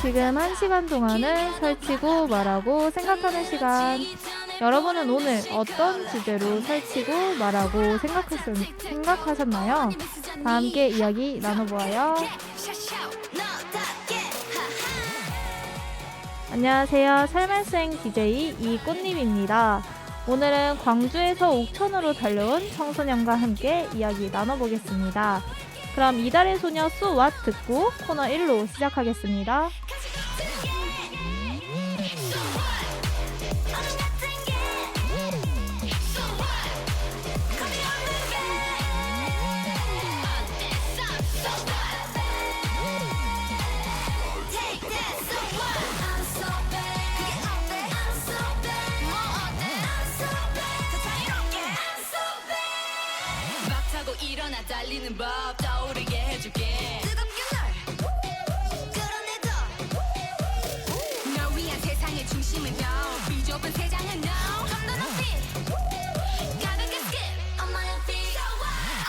지금 1시간 동안은 설치고 말하고 생각하는 시간. 여러분은 오늘 어떤 주제로 설치고 말하고 생각하셨나요? 다 함께 이야기 나눠보아요. 안녕하세요. 삶의생 DJ 이꽃님입니다. 오늘은 광주에서 옥천으로 달려온 청소년과 함께 이야기 나눠보겠습니다. 그럼 이달의 소녀 So What 듣고 코너 1로 시작하겠습니다. 일어나 달리는 법 떠오르게 해줄게. 뜨겁게 널 끌어내줘. 널 위한 세상의 중심은 너, 비좁은 세상은 너. 좀 더 높이 가볍게 skip on my feet.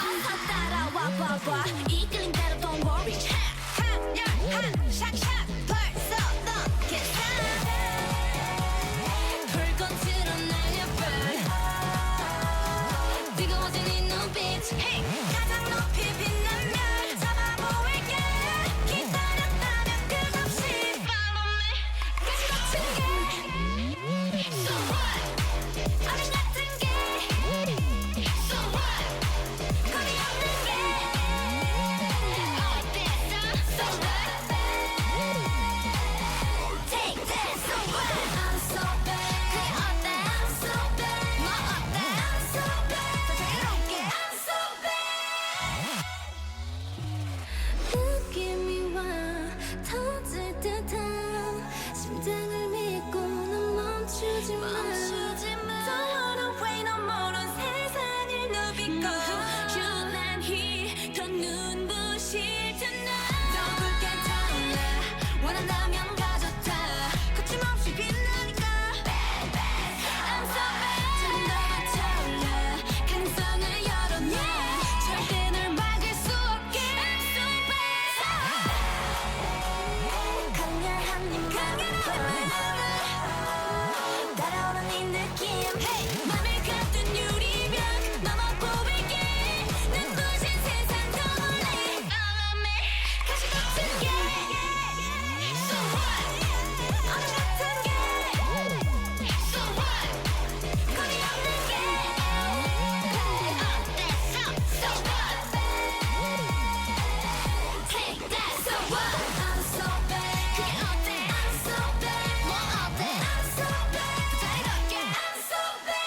어서 따라와 봐봐. 이끌린 대로 don't worry. 한열한 샥샥 벌써 넘게 불꽃으로 날려봐. 뜨거워진 이 눈빛. 가장 높이 빛난 별 잡아보일게. 기다렸다면 끝없이 follow me. 가시 같은 게 so what. 얼음 같은 게 so what. 거리 없는 게 어땠어 so what. Take that so what. I'm so bad. 그게 어때 I'm so bad. 뭐 어때 I'm so bad. 더 자유롭게 I'm so bad. 느낌이 와 터질 듯한 심장을 믿고 넌 멈추지 마. Don't wanna wait no more. 넌 세상을 누비고 유난히 더 눈부실 tonight. 더 붉게 타올라 원한다면 가져다. 거침없이 빛나니까 I'm so bad. 좀 더 타올라 가능성을 열어놔. 절대 널 막을 수 없게 I'm so bad. 강렬한 네 맘을 따라오는 이 느낌. 맘을 가둔 유리벽 넘어 보일게. 눈부신 세상 더 멀리 Follow me. 가시 같은 게 so what. 얼음 같은 게 so what. 거리 없는 게 어땠어 so what. Take that so what. I'm so bad. 그게 어때 I'm so bad. 뭐 어때 I'm so bad. 더 자유롭게 I'm so bad.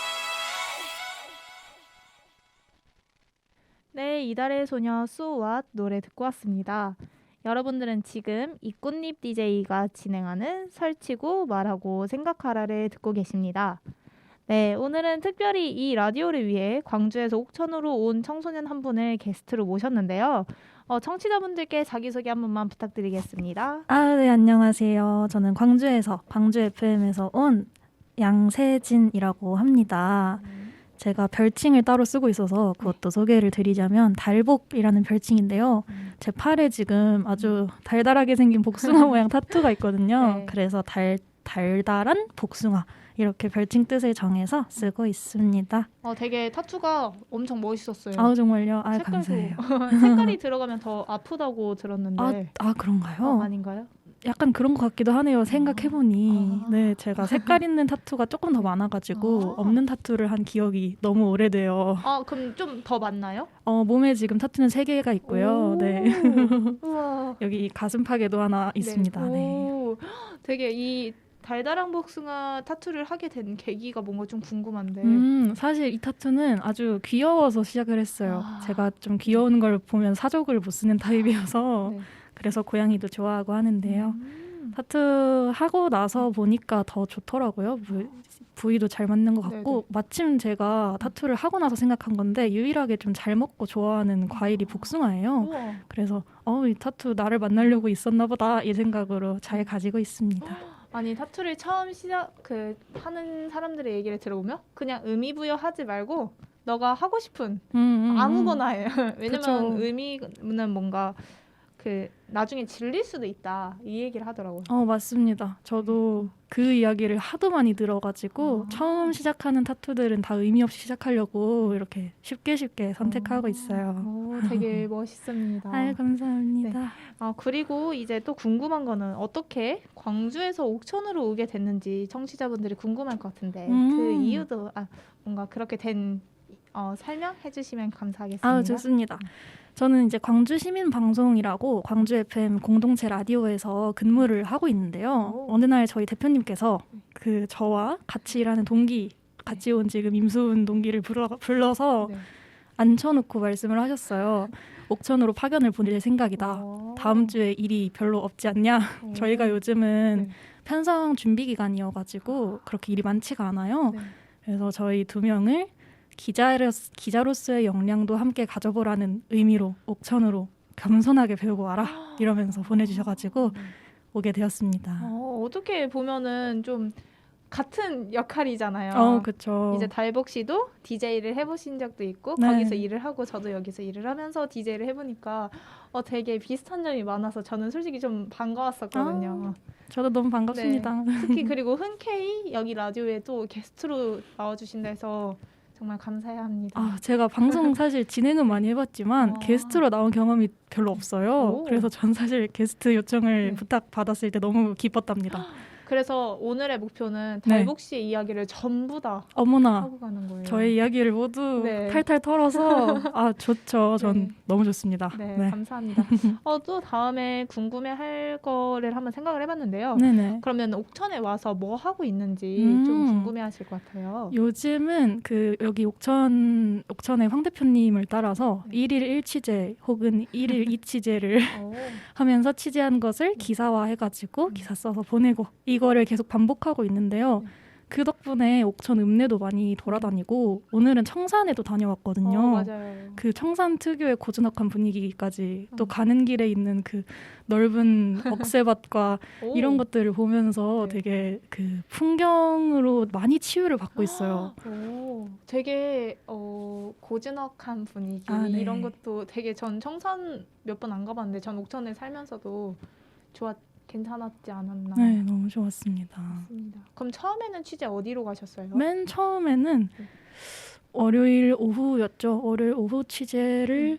네, 이달의 소녀 So What 노래 듣고 왔습니다. 여러분들은 지금 이꽃잎 DJ가 진행하는 설치고 말하고 생각하라를 듣고 계십니다. 네, 오늘은 특별히 이 라디오를 위해 광주에서 옥천으로 온 청소년 한 분을 게스트로 모셨는데요. 청취자분들께 자기소개 한 번만 부탁드리겠습니다. 네, 안녕하세요. 저는 광주 FM에서 온 양세진이라고 합니다. 제가 별칭을 따로 쓰고 있어서 그것도 소개를 드리자면 달복이라는 별칭인데요. 제 팔에 지금 아주 달달하게 생긴 복숭아 모양 타투가 있거든요. 네. 그래서 달달한 복숭아 이렇게 별칭 뜻을 정해서 쓰고 있습니다. 되게 타투가 엄청 멋있었어요. 정말요? 색깔도 감사해요. 색깔이 들어가면 더 아프다고 들었는데 그런가요? 아닌가요? 약간 그런 것 같기도 하네요. 생각해보니. 아. 네, 제가 색깔 있는 타투가 조금 더 많아가지고 없는 타투를 한 기억이 너무 오래돼요. 그럼 좀 더 많나요? 몸에 지금 타투는 3개가 있고요. 오. 네. 우와. 여기 가슴팍에도 하나 있습니다. 네. 오. 되게 이 달달한 복숭아 타투를 하게 된 계기가 뭔가 좀 궁금한데. 사실 이 타투는 아주 귀여워서 시작을 했어요. 아. 제가 좀 귀여운 걸 보면 사족을 못 쓰는 타입이어서 네. 그래서 고양이도 좋아하고 하는데요. 타투 하고 나서 보니까 더 좋더라고요. 부위도 잘 맞는 것 같고 네네. 마침 제가 타투를 하고 나서 생각한 건데 유일하게 좀 잘 먹고 좋아하는 과일이 복숭아예요. 우와. 그래서 이 타투 나를 만나려고 있었나 보다 이 생각으로 잘 가지고 있습니다. 아니 타투를 처음 하는 사람들의 얘기를 들어보면 그냥 의미부여하지 말고 너가 하고 싶은 아무거나 해. 왜냐면 그쵸. 의미는 뭔가 그 나중에 질릴 수도 있다 이 얘기를 하더라고요. 맞습니다. 저도 그 이야기를 하도 많이 들어가지고 처음 시작하는 타투들은 다 의미 없이 시작하려고 이렇게 쉽게 선택하고 있어요. 오, 되게 멋있습니다. 아유, 감사합니다. 그리고 이제 또 궁금한 거는 어떻게 광주에서 옥천으로 오게 됐는지 청취자분들이 궁금할 것 같은데 그 이유도 뭔가 그렇게 된 설명해 주시면 감사하겠습니다. 좋습니다. 저는 이제 광주 시민 방송이라고 광주 FM 공동체 라디오에서 근무를 하고 있는데요. 어느 날 저희 대표님께서 그 저와 같이 일하는 동기, 같이 온 지금 임수은 동기를 불러서 네. 앉혀놓고 말씀을 하셨어요. 옥천으로 파견을 보낼 생각이다. 다음 주에 일이 별로 없지 않냐? 저희가 요즘은 네. 편성 준비 기간이어가지고 그렇게 일이 많지가 않아요. 네. 그래서 저희 2명을 기자로서의 역량도 함께 가져보라는 의미로 옥천으로 겸손하게 배우고 와라 이러면서 보내주셔가지고 오게 되었습니다. 어떻게 보면은 좀 같은 역할이잖아요. 그렇죠. 이제 달복 씨도 DJ를 해보신 적도 있고 네. 거기서 일을 하고 저도 여기서 일을 하면서 DJ를 해보니까 되게 비슷한 점이 많아서 저는 솔직히 좀 반가웠었거든요. 저도 너무 반갑습니다. 특히 그리고 흔쾌히 여기 라디오에 또 게스트로 나와주신다 해서 정말 감사해야 합니다. 제가 방송 사실 진행은 많이 해봤지만 게스트로 나온 경험이 별로 없어요. 그래서 전 사실 게스트 요청을 부탁받았을 때 너무 기뻤답니다. 그래서 오늘의 목표는 달복 씨의 이야기를 전부 다 어머나, 하고 가는 거예요. 저의 이야기를 모두 탈탈 털어서 좋죠. 전 너무 좋습니다. 네, 감사합니다. 또 다음에 궁금해할 거를 한번 생각을 해봤는데요. 네네. 그러면 옥천에 와서 뭐 하고 있는지 좀 궁금해하실 것 같아요. 요즘은 여기 옥천의 황 대표님을 따라서 1일 1취재 혹은 1일 2취재를 하면서 취재한 것을 기사화해가지고 기사 써서 보내고 이거를 계속 반복하고 있는데요. 그 덕분에 옥천 읍내도 많이 돌아다니고 오늘은 청산에도 다녀왔거든요. 맞아요. 그 청산 특유의 고즈넉한 분위기까지 또 가는 길에 있는 그 넓은 억새밭과 이런 것들을 보면서 되게 그 풍경으로 많이 치유를 받고 있어요. 되게 고즈넉한 분위기 네. 이런 것도 되게 전 청산 몇 번 안 가봤는데 전 옥천에 살면서도 괜찮았지 않았나. 네, 너무 좋았습니다. 맞습니다. 그럼 처음에는 취재 어디로 가셨어요? 맨 처음에는 월요일 오후였죠. 월요일 오후 취재를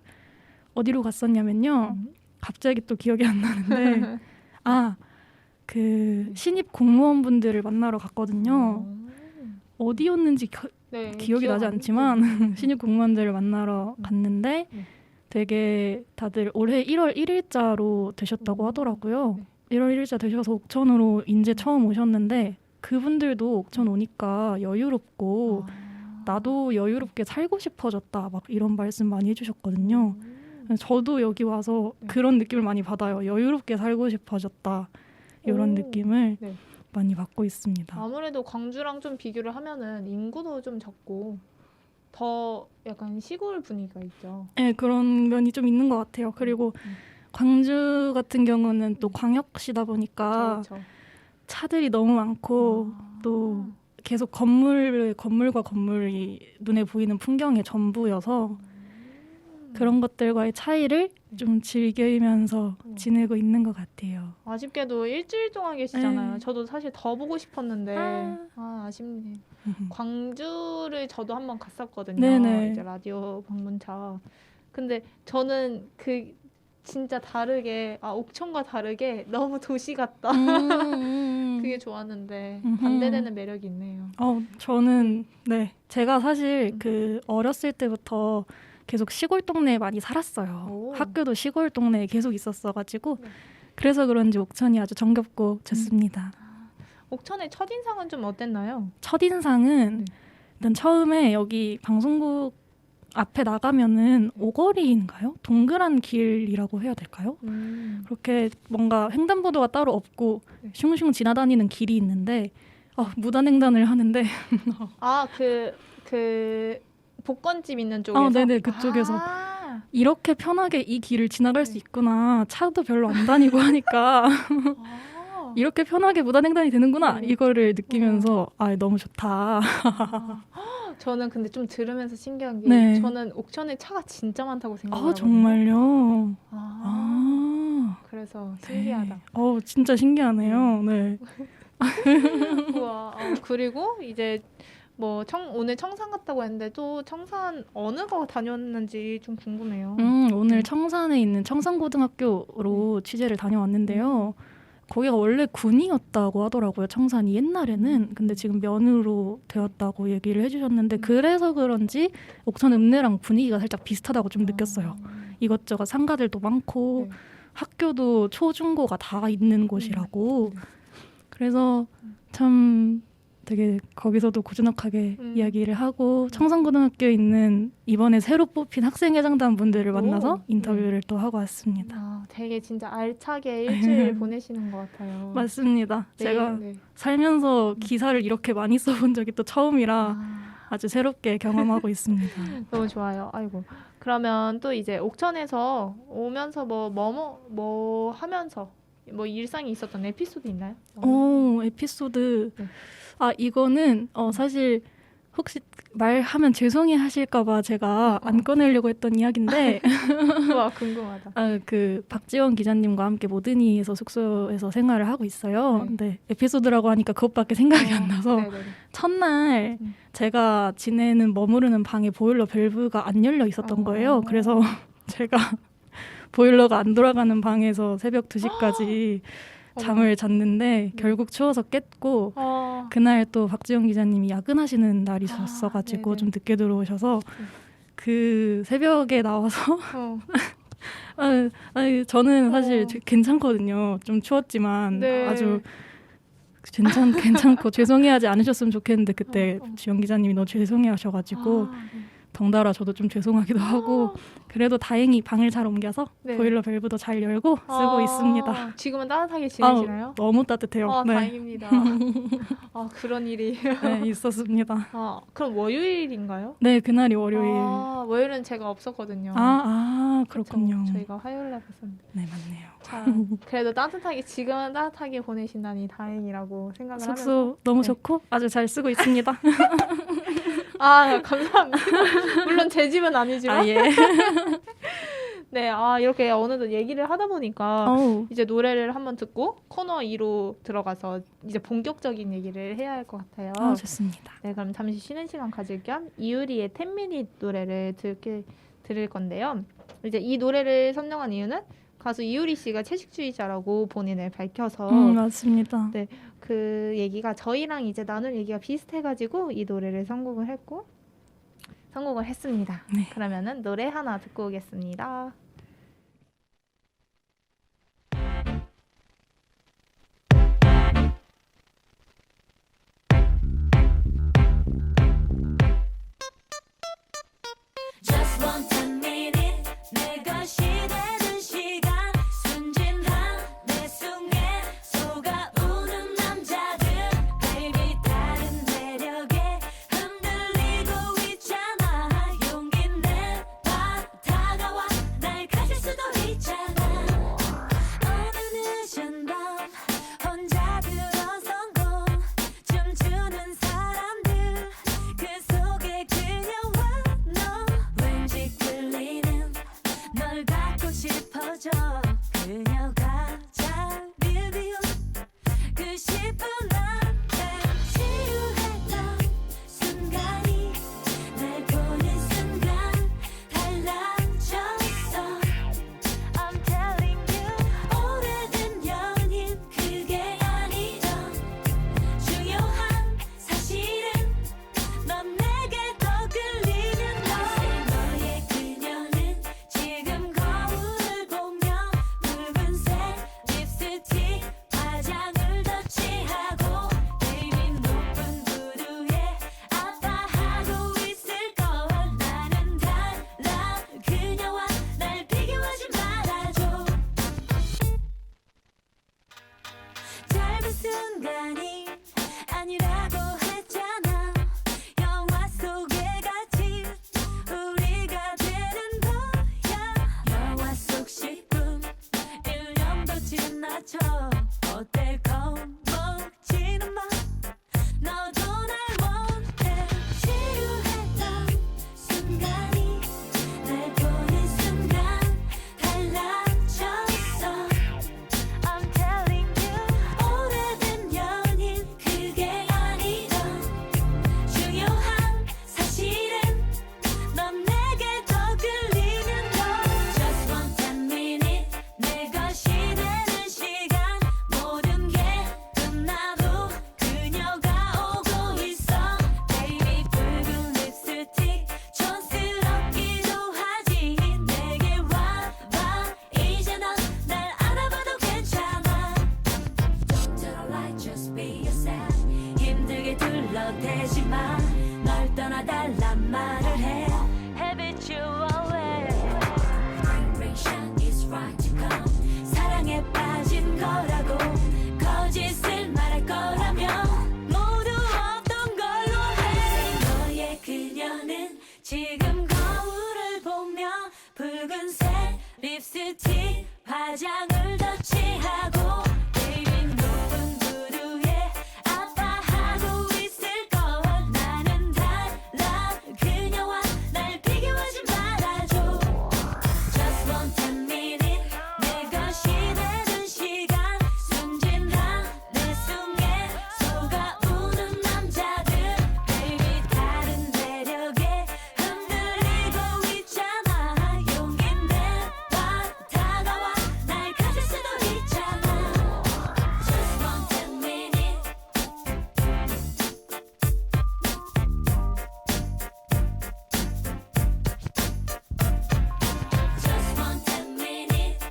어디로 갔었냐면요. 갑자기 또 기억이 안 나는데 그 신입 공무원분들을 만나러 갔거든요. 어디였는지 기억이 나지 않지만 신입 공무원들을 만나러 갔는데 되게 다들 올해 1월 1일자로 되셨다고 하더라고요. 1월 1일자 되셔서 옥천으로 이제 처음 오셨는데 그분들도 옥천 오니까 여유롭고 나도 여유롭게 살고 싶어졌다 막 이런 말씀 많이 해주셨거든요. 저도 여기 와서 그런 느낌을 많이 받아요. 여유롭게 살고 싶어졌다 이런 느낌을 많이 받고 있습니다. 아무래도 광주랑 좀 비교를 하면은 인구도 좀 적고 더 약간 시골 분위기가 있죠. 네, 그런 면이 좀 있는 것 같아요. 그리고 광주 같은 경우는 또 광역시다 보니까 차들이 너무 많고 또 계속 건물과 건물이 눈에 보이는 풍경의 전부여서 그런 것들과의 차이를 좀 즐기면서 지내고 있는 것 같아요. 아쉽게도 일주일 동안 계시잖아요. 네. 저도 사실 더 보고 싶었는데 아쉽네요. 광주를 저도 한번 갔었거든요. 네네. 이제 라디오 방문차. 근데 저는 진짜 다르게 옥천과 다르게 너무 도시 같다. 그게 좋았는데 반대되는 매력이 있네요. 저는 제가 사실 어렸을 때부터 계속 시골 동네에 많이 살았어요. 학교도 시골 동네에 계속 있었어가지고 그래서 그런지 옥천이 아주 정겹고 좋습니다. 옥천의 첫인상은 좀 어땠나요? 첫인상은 일단 처음에 여기 방송국 앞에 나가면은 오거리인가요? 동그란 길이라고 해야 될까요? 그렇게 뭔가 횡단보도가 따로 없고 슝슝 지나다니는 길이 있는데 무단횡단을 하는데 그 복권집 있는 쪽에서? 네네, 그쪽에서 이렇게 편하게 이 길을 지나갈 수 있구나. 차도 별로 안 다니고 하니까 이렇게 편하게 무단횡단이 되는구나. 이거를 느끼면서 너무 좋다. 저는 근데 좀 들으면서 신기한 게 저는 옥천에 차가 진짜 많다고 생각하거든요. 정말요? 그래서 신기하다. 진짜 신기하네요. 네. 우와. 그리고 이제 뭐 오늘 청산 갔다고 했는데 또 청산 어느 거 다녔는지 좀 궁금해요. 오늘 청산에 있는 청산고등학교로 취재를 다녀왔는데요. 거기가 원래 군이었다고 하더라고요. 청산이 옛날에는. 근데 지금 면으로 되었다고 얘기를 해주셨는데 그래서 그런지 옥천 읍내랑 분위기가 살짝 비슷하다고 좀 느꼈어요. 이것저것 상가들도 많고 네. 학교도 초중고가 다 있는 곳이라고. 그래서 참 되게 거기서도 고즈넉하게 이야기를 하고 청산고등학교에 있는 이번에 새로 뽑힌 학생회장단 분들을 만나서 인터뷰를 또 하고 왔습니다. 되게 진짜 알차게 일주일 보내시는 것 같아요. 맞습니다. 네, 제가 네. 살면서 기사를 이렇게 많이 써본 적이 또 처음이라 아주 새롭게 경험하고 있습니다. 너무 좋아요. 아이고. 그러면 또 이제 옥천에서 오면서 뭐 하면서 뭐 일상이 있었던 에피소드 있나요? 에피소드. 네. 이거는 사실 혹시 말하면 죄송해 하실까봐 제가 안 꺼내려고 했던 이야기인데 와, 궁금하다. 그 박지원 기자님과 함께 모드니에서 숙소에서 생활을 하고 있어요. 네. 근데 에피소드라고 하니까 그것밖에 생각이 안 나서 네네네. 첫날 제가 지내는 머무르는 방에 보일러 밸브가 안 열려 있었던 거예요. 그래서 제가 보일러가 안 돌아가는 방에서 새벽 2시까지 잠을 잤는데 결국 추워서 깼고 그날 또 박지영 기자님이 야근하시는 날이셨어가지고 좀 늦게 들어오셔서 그 새벽에 나와서 저는 사실 괜찮거든요. 좀 추웠지만 네. 아주 괜찮고 죄송해하지 않으셨으면 좋겠는데 그때 지영 기자님이 너무 죄송해하셔가지고 덩달아 저도 좀 죄송하기도 하고 그래도 다행히 방을 잘 옮겨서 네. 보일러 밸브도 잘 열고 쓰고 있습니다. 지금은 따뜻하게 지내시나요? 너무 따뜻해요. 네. 다행입니다. 그런 일이 네, 있었습니다. 그럼 월요일인가요? 네, 그날이 월요일. 월요일은 제가 없었거든요. 그렇군요. 그쵸? 저희가 화요일날 봤었는데. 네, 맞네요. 참, 그래도 지금은 따뜻하게 보내신다니 다행이라고 생각을 하면서. 숙소 너무 좋고 아주 잘 쓰고 있습니다. 감사합니다. 물론 제 집은 아니지만. 예. 네, 이렇게 어느덧 얘기를 하다 보니까 이제 노래를 한번 듣고 코너 2로 들어가서 이제 본격적인 얘기를 해야 할 것 같아요. 좋습니다. 네, 그럼 잠시 쉬는 시간 가질 겸 이유리의 10미닛 노래를 들을 건데요. 이제 이 노래를 선정한 이유는 가수 이유리 씨가 채식주의자라고 본인을 밝혀서 맞습니다. 네, 그 얘기가 저희랑 이제 나눌 얘기가 비슷해가지고 이 노래를 선곡을 했습니다. 네. 그러면은 노래 하나 듣고 오겠습니다. Just one 10 minute 내 것이 되는 시간 순진한 내 속에 속아오는 남자들 baby 다른 매력에 흔들리고 있잖아 용기 내봐 다가와 날 거울을 보며 붉은색 립스틱 화장을 더 칠하고 Baby 높은 부두에 아파하고 있을 걸 나는 달라 그녀와 날 비교하지 말아줘 Just one 10 minute 내 것이 되는 시간 순진한 내 숨에 속아우는 남자들 Baby 다른 매력에 흔들리고 있잖아 용기 내봐 다가와 날 가질 수도 있잖아 Just one 10 minute Just one 10 minute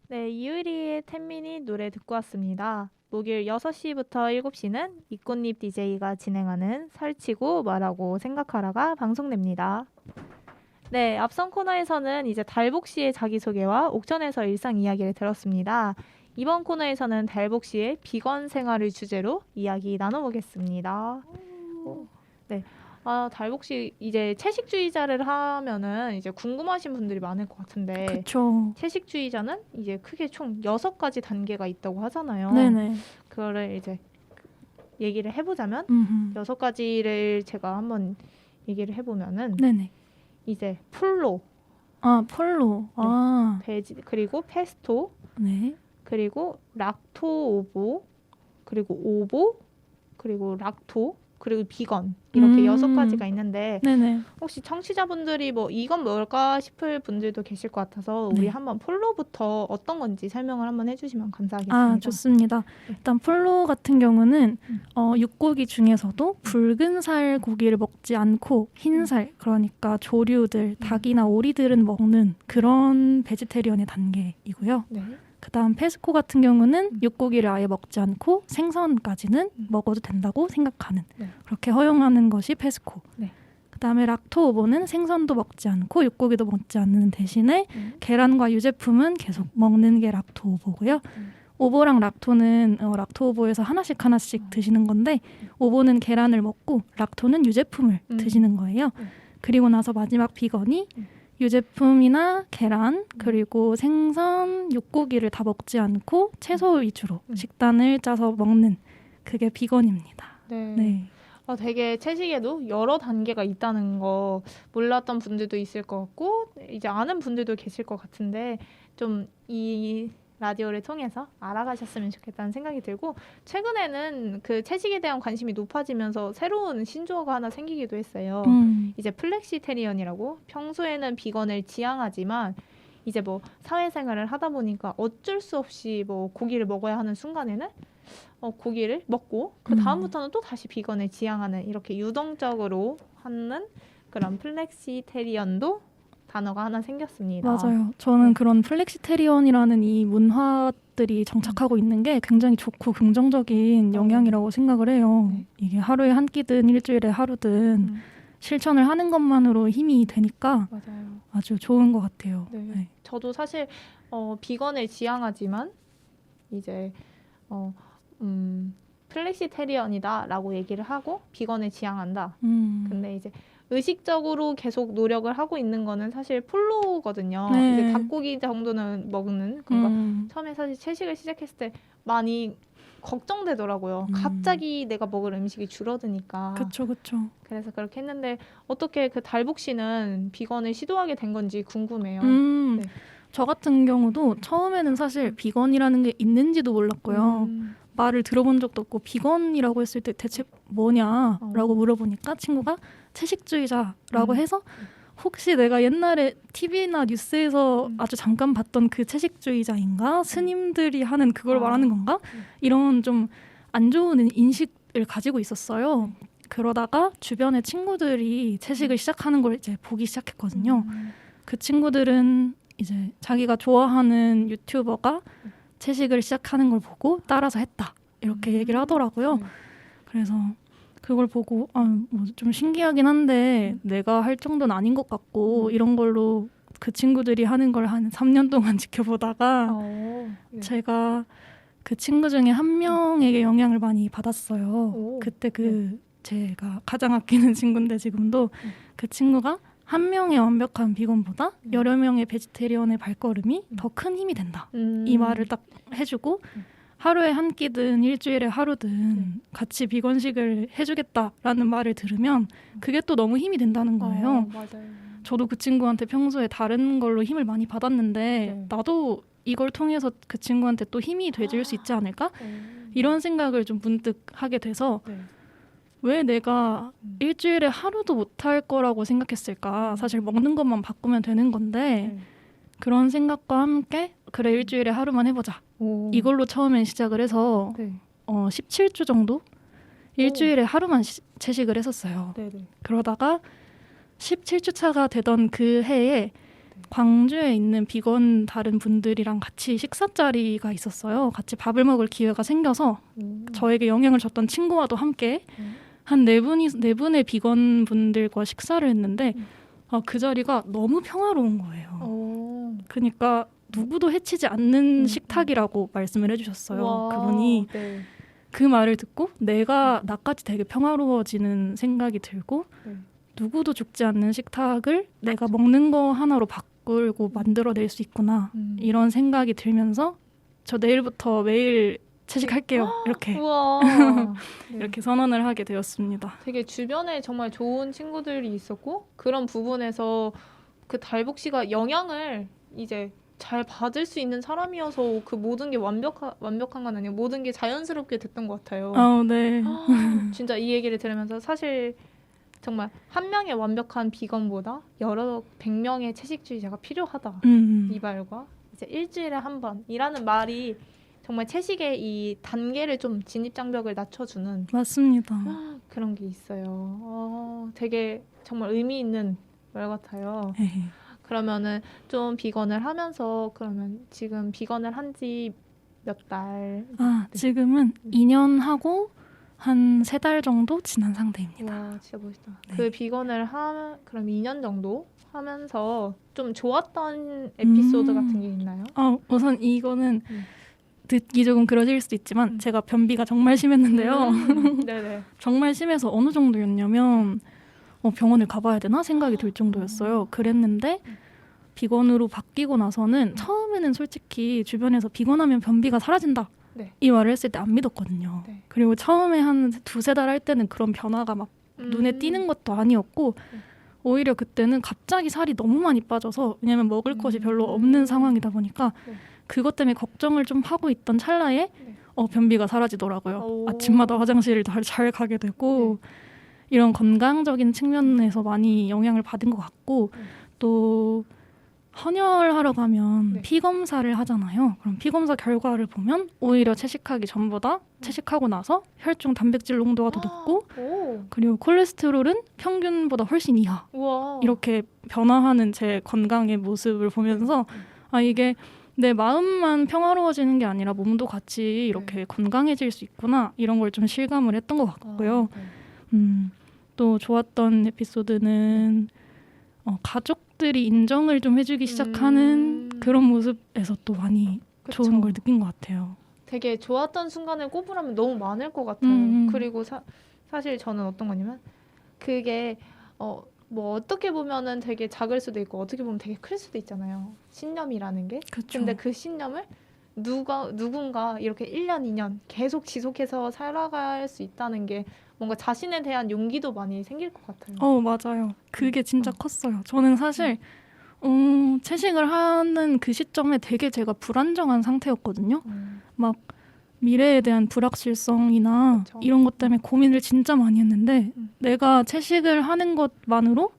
네, 이유리의 10미닛 노래 듣고 왔습니다. 목요일 6시부터 7시는 이꽃잎 DJ가 진행하는 설치고 말하고 생각하라가 방송됩니다. 네, 앞선 코너에서는 이제 달복 씨의 자기소개와 옥천에서 일상 이야기를 들었습니다. 이번 코너에서는 달복 씨의 비건 생활을 주제로 이야기 나눠보겠습니다. 네. 달복 씨 이제 채식주의자를 하면은 이제 궁금하신 분들이 많을 것 같은데 그쵸. 채식주의자는 이제 크게 총 6가지 단계가 있다고 하잖아요. 네네. 그거를 이제 얘기를 해보자면 음흠. 6가지를 제가 한번 얘기를 해보면은 네네. 이제 풀로, 아, 폴로. 아, 베지, 그리고 페스토, 네. 그리고 락토 오보, 그리고 오보, 그리고 락토, 그리고 비건 이렇게 6가지가 있는데 네네. 혹시 청취자분들이 뭐 이건 뭘까 싶을 분들도 계실 것 같아서 우리 네. 한번 폴로부터 어떤 건지 설명을 한번 해주시면 감사하겠습니다. 아, 좋습니다. 네. 일단 폴로 같은 경우는 육고기 중에서도 붉은 살 고기를 먹지 않고 흰살, 그러니까 조류들, 닭이나 오리들은 먹는 그런 베지테리언의 단계이고요. 네. 그다음 페스코 같은 경우는 육고기를 아예 먹지 않고 생선까지는 먹어도 된다고 생각하는, 네. 그렇게 허용하는 것이 페스코. 네. 그다음에 락토오보는 생선도 먹지 않고 육고기도 먹지 않는 대신에 계란과 유제품은 계속 먹는 게 락토오보고요. 오보랑 락토는 락토오보에서 하나씩 드시는 건데 오보는 계란을 먹고 락토는 유제품을 드시는 거예요. 그리고 나서 마지막 비건이 유제품이나 계란 그리고 생선, 육고기를 다 먹지 않고 채소 위주로 식단을 짜서 먹는 그게 비건입니다. 네. 네. 되게 채식에도 여러 단계가 있다는 거 몰랐던 분들도 있을 것 같고 이제 아는 분들도 계실 것 같은데 좀 이 라디오를 통해서 알아가셨으면 좋겠다는 생각이 들고 최근에는 그 채식에 대한 관심이 높아지면서 새로운 신조어가 하나 생기기도 했어요. 이제 플렉시테리언이라고 평소에는 비건을 지향하지만 이제 뭐 사회생활을 하다 보니까 어쩔 수 없이 뭐 고기를 먹어야 하는 순간에는 고기를 먹고 그 다음부터는 또 다시 비건을 지향하는 이렇게 유동적으로 하는 그런 플렉시테리언도 단어가 하나 생겼습니다. 맞아요. 저는 그런 플렉시테리언이라는 이 문화들이 정착하고 있는 게 굉장히 좋고 긍정적인 영향이라고 생각을 해요. 네. 이게 하루에 한 끼든 일주일에 하루든 실천을 하는 것만으로 힘이 되니까 맞아요. 아주 좋은 것 같아요. 네. 네. 저도 사실 비건을 지향하지만 이제 플렉시테리언이다라고 얘기를 하고 비건을 지향한다. 근데 이제 의식적으로 계속 노력을 하고 있는 거는 사실 폴로거든요. 네. 이제 닭고기 정도는 먹는 그러니까 처음에 사실 채식을 시작했을 때 많이 걱정되더라고요. 갑자기 내가 먹을 음식이 줄어드니까. 그쵸. 그래서 그렇게 했는데 어떻게 그 달복 씨는 비건을 시도하게 된 건지 궁금해요. 네. 저 같은 경우도 처음에는 사실 비건이라는 게 있는지도 몰랐고요. 말을 들어본 적도 없고 비건이라고 했을 때 대체 뭐냐라고 물어보니까 친구가 채식주의자라고 해서 혹시 내가 옛날에 TV나 뉴스에서 아주 잠깐 봤던 그 채식주의자인가? 스님들이 하는 그걸 말하는 건가? 이런 좀 안 좋은 인식을 가지고 있었어요. 그러다가 주변의 친구들이 채식을 시작하는 걸 이제 보기 시작했거든요. 그 친구들은 이제 자기가 좋아하는 유튜버가 채식을 시작하는 걸 보고 따라서 했다. 이렇게 얘기를 하더라고요. 그래서 그걸 보고 뭐 좀 신기하긴 한데 내가 할 정도는 아닌 것 같고 이런 걸로 그 친구들이 하는 걸 한 3년 동안 지켜보다가 네. 제가 그 친구 중에 한 명에게 영향을 많이 받았어요. 오. 그때 제가 가장 아끼는 친구인데 지금도 그 친구가 한 명의 완벽한 비건보다 여러 명의 베지테리언의 발걸음이 더 큰 힘이 된다. 이 말을 딱 해주고 하루에 한 끼든 일주일에 하루든 같이 비건식을 해주겠다라는 말을 들으면 그게 또 너무 힘이 된다는 거예요. 맞아요. 저도 그 친구한테 평소에 다른 걸로 힘을 많이 받았는데 네. 나도 이걸 통해서 그 친구한테 또 힘이 돼줄 수 있지 않을까? 이런 생각을 좀 문득 하게 돼서 네. 왜 내가 일주일에 하루도 못할 거라고 생각했을까? 사실 먹는 것만 바꾸면 되는 건데 네. 그런 생각과 함께 그래 일주일에 하루만 해보자. 이걸로 처음엔 시작을 해서 네. 17주 정도? 일주일에 하루만 채식을 했었어요. 네네. 그러다가 17주 차가 되던 그 해에 광주에 있는 비건 다른 분들이랑 같이 식사 자리가 있었어요. 같이 밥을 먹을 기회가 생겨서 저에게 영향을 줬던 친구와도 함께 한 네 분의 비건 분들과 식사를 했는데 그 자리가 너무 평화로운 거예요. 그러니까 누구도 해치지 않는 식탁이라고 말씀을 해주셨어요. 와, 그분이 네. 그 말을 듣고 나까지 되게 평화로워지는 생각이 들고 네. 누구도 죽지 않는 식탁을 내가 먹는 거 하나로 바꾸고 만들어낼 수 있구나 이런 생각이 들면서 저 내일부터 매일 채식할게요 이렇게 우와. 네. 이렇게 선언을 하게 되었습니다. 되게 주변에 정말 좋은 친구들이 있었고 그런 부분에서 그 달복 씨가 영향을 이제 잘 받을 수 있는 사람이어서 그 모든 게 완벽한 건 아니고 모든 게 자연스럽게 됐던 것 같아요. 네. 진짜 이 얘기를 들으면서 사실 정말 한 명의 완벽한 비건보다 여러 100명의 채식주의자가 필요하다. 이 말과 이제 일주일에 한 번이라는 말이 정말 채식의 이 단계를 좀 진입장벽을 낮춰주는 맞습니다. 그런 게 있어요. 되게 정말 의미 있는 말 같아요. 그러면은 좀 비건을 하면서 그러면 지금 비건을 한 지 몇 달? 지금은 2년 하고 한 3달 정도 지난 상태입니다. 와, 진짜 멋있다. 네. 그 비건을 그럼 2년 정도 하면서 좀 좋았던 에피소드 같은 게 있나요? 우선 이거는 듣기 조금 그러실 수도 있지만 제가 변비가 정말 심했는데요. 네네. 정말 심해서 어느 정도였냐면 병원을 가봐야 되나 생각이 들 정도였어요. 그랬는데 비건으로 바뀌고 나서는 처음에는 솔직히 주변에서 비건하면 변비가 사라진다 네. 이 말을 했을 때 안 믿었거든요. 네. 그리고 처음에 한 2-3달 할 때는 그런 변화가 막 눈에 띄는 것도 아니었고 오히려 그때는 갑자기 살이 너무 많이 빠져서 왜냐면 먹을 것이 별로 없는 상황이다 보니까 그것 때문에 걱정을 좀 하고 있던 찰나에 변비가 사라지더라고요. 아침마다 화장실을 잘 가게 되고 이런 건강적인 측면에서 많이 영향을 받은 것 같고 또 헌혈하러 가면 피 검사를 하잖아요. 그럼 피 검사 결과를 보면 오히려 채식하기 전보다 채식하고 나서 혈중 단백질 농도가 더 높고 그리고 콜레스테롤은 평균보다 훨씬 이하. 우와. 이렇게 변화하는 제 건강의 모습을 보면서 이게 내 마음만 평화로워지는 게 아니라 몸도 같이 이렇게 건강해질 수 있구나 이런 걸 좀 실감을 했던 것 같고요. 또 좋았던 에피소드는 가족들이 인정을 좀 해주기 시작하는 그런 모습에서 또 많이 그쵸. 좋은 걸 느낀 것 같아요. 되게 좋았던 순간을 꼽으라면 너무 많을 것 같아요. 그리고 사실 저는 어떤 거냐면 그게 뭐 어떻게 보면은 되게 작을 수도 있고 어떻게 보면 되게 클 수도 있잖아요. 신념이라는 게. 그쵸. 근데 그 신념을 누군가 이렇게 1년, 2년 계속 지속해서 살아갈 수 있다는 게 뭔가 자신에 대한 용기도 많이 생길 것 같아요. 맞아요. 그게 진짜 컸어요. 저는 사실 채식을 하는 그 시점에 되게 제가 불안정한 상태였거든요. 막 미래에 대한 불확실성이나 그쵸. 이런 것 때문에 고민을 진짜 많이 했는데 내가 채식을 하는 것만으로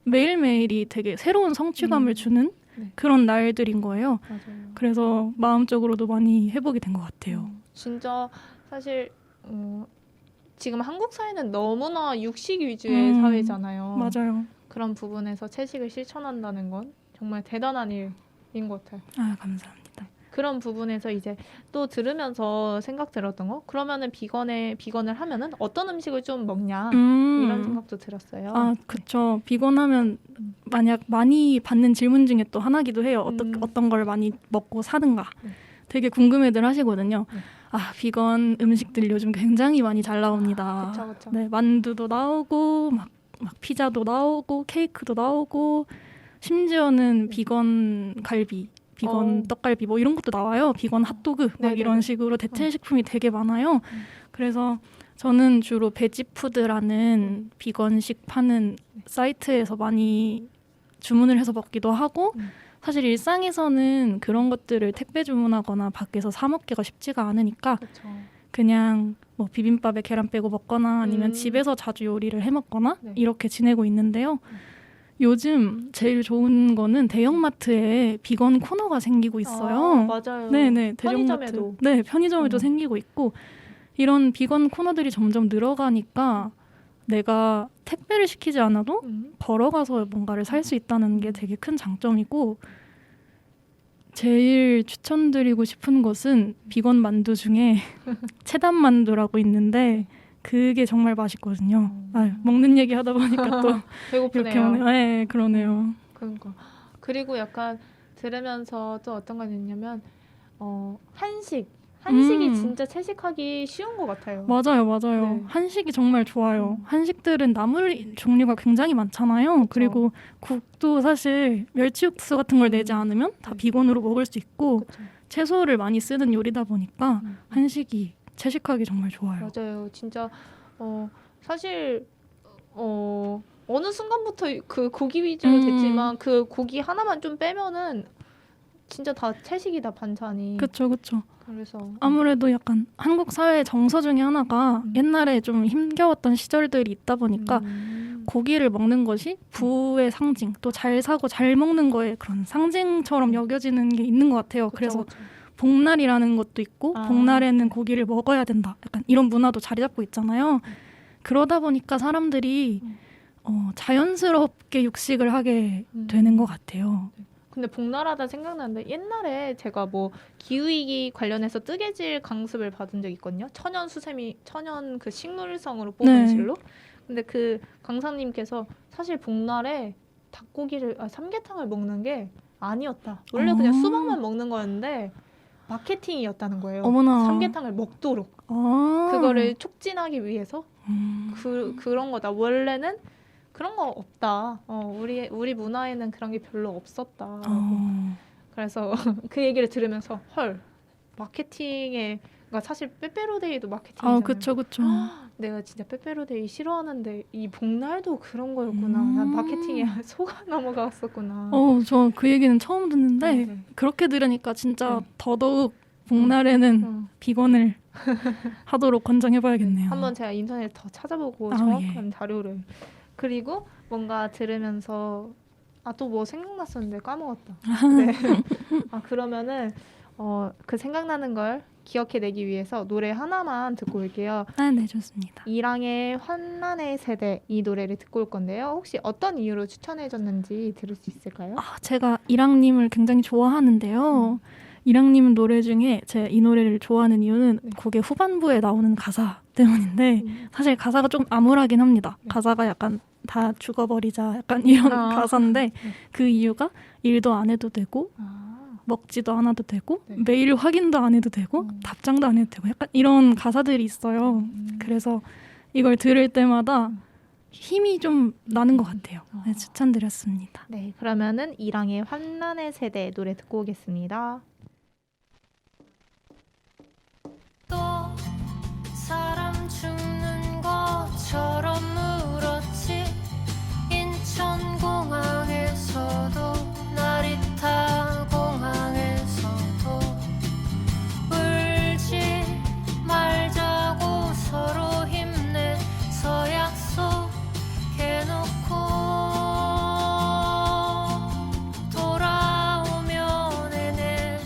매일매일이 되게 새로운 성취감을 주는 그런 날들인 거예요. 맞아요. 그래서 마음적으로도 많이 회복이 된 것 같아요. 진짜 사실 지금 한국 사회는 너무나 육식 위주의 사회잖아요. 맞아요. 그런 부분에서 채식을 실천한다는 건 정말 대단한 일인 것 같아요. 감사합니다. 그런 부분에서 이제 또 들으면서 생각 들었던 거 그러면은 비건을 하면은 어떤 음식을 좀 먹냐 이런 생각도 들었어요. 아, 그쵸. 비건하면 만약 많이 받는 질문 중에 또 하나기도 해요. 어떤 걸 많이 먹고 사는가. 되게 궁금해들 하시거든요. 아, 비건 음식들 요즘 굉장히 많이 잘 나옵니다. 그쵸. 네, 만두도 나오고 막 피자도 나오고 케이크도 나오고 심지어는 비건 갈비, 비건 떡갈비 뭐 이런 것도 나와요. 비건 핫도그 막 이런 식으로 대체 식품이 되게 많아요. 그래서 저는 주로 베지푸드라는 비건식 파는 사이트에서 많이 주문을 해서 먹기도 하고 사실 일상에서는 그런 것들을 택배 주문하거나 밖에서 사 먹기가 쉽지가 않으니까 그쵸. 그냥 뭐 비빔밥에 계란 빼고 먹거나 아니면 집에서 자주 요리를 해 먹거나 이렇게 지내고 있는데요. 요즘 제일 좋은 거는 대형마트에 비건 코너가 생기고 있어요. 맞아요. 네네, 편의점에도. 네, 편의점에도 생기고 있고 이런 비건 코너들이 점점 늘어가니까 내가 택배를 시키지 않아도 걸어가서 뭔가를 살 수 있다는 게 되게 큰 장점이고 제일 추천드리고 싶은 것은 비건 만두 중에 체담 만두라고 있는데 그게 정말 맛있거든요. 먹는 얘기 하다 보니까 또 배고프네요. 이렇게 오네요. 네, 그러네요. 그러니까. 그리고 약간 들으면서 또 어떤 거 있냐면 한식이 진짜 채식하기 쉬운 것 같아요. 맞아요. 네. 한식이 정말 좋아요. 한식들은 나물 종류가 굉장히 많잖아요. 그리고 국도 사실 멸치 육수 같은 걸 내지 않으면 다 비건으로 먹을 수 있고 채소를 많이 쓰는 요리다 보니까 한식이 채식하기 정말 좋아요. 맞아요. 진짜 사실 어느 순간부터 그 고기 위주로 됐지만 그 고기 하나만 좀 빼면은 진짜 다 채식이다 반찬이. 그렇죠. 그래서 아무래도 약간 한국 사회의 정서 중에 하나가 옛날에 좀 힘겨웠던 시절들이 있다 보니까 고기를 먹는 것이 부의 상징, 또 잘 사고 잘 먹는 거에 그런 상징처럼 여겨지는 게 있는 것 같아요. 그래서 복날이라는 것도 있고 복날에는 고기를 먹어야 된다. 약간 이런 문화도 자리 잡고 있잖아요. 그러다 보니까 사람들이 자연스럽게 육식을 하게 되는 것 같아요. 근데 복날하다 생각나는데 옛날에 제가 뭐 기후위기 관련해서 뜨개질 강습을 받은 적이 있거든요. 천연 그 식물성으로 뽑은 실로. 근데 그 강사님께서 사실 복날에 삼계탕을 먹는 게 아니었다. 원래 그냥 수박만 먹는 거였는데 마케팅이었다는 거예요. 어머나. 삼계탕을 먹도록. 그거를 촉진하기 위해서 그런 거다. 원래는 그런 거 없다. 우리 문화에는 그런 게 별로 없었다. 그래서 그 얘기를 들으면서 마케팅에 그러니까 사실 빼빼로데이도 마케팅이잖아요. 그쵸. 내가 진짜 빼빼로데이 싫어하는데 이 복날도 그런 거였구나. 난 마케팅에 속아 넘어갔었구나. 저 그 얘기는 처음 듣는데 그렇게 들으니까 진짜 더더욱 복날에는 비건을 하도록 권장해봐야겠네요. 한번 제가 인터넷 더 찾아보고 정확한 자료를. 그리고 뭔가 들으면서 또 뭐 생각났었는데 까먹었다. 네. 그러면은 그 생각나는 걸 기억해내기 위해서 노래 하나만 듣고 올게요. 네, 좋습니다. 이랑의 환난의 세대 이 노래를 듣고 올 건데요. 혹시 어떤 이유로 추천해줬는지 들을 수 있을까요? 제가 이랑님을 굉장히 좋아하는데요. 이랑님 노래 중에 제가 이 노래를 좋아하는 이유는 곡의 후반부에 나오는 가사 때문인데 사실 가사가 좀 암울하긴 합니다. 가사가 약간 다 죽어버리자 약간 이런 가사인데 그 이유가 일도 안 해도 되고 먹지도 않아도 되고 메일 확인도 안 해도 되고 답장도 안 해도 되고 약간 이런 가사들이 있어요. 그래서 이걸 들을 때마다 힘이 좀 나는 것 같아요. 네, 추천드렸습니다. 네, 그러면은 이랑의 환난의 세대 노래 듣고 오겠습니다. 또 사람 죽는 것처럼 울었지. 인천공항에서도 나리타 공항에서도 울지 말자고 서로 힘내서 약속해놓고 돌아오면 내내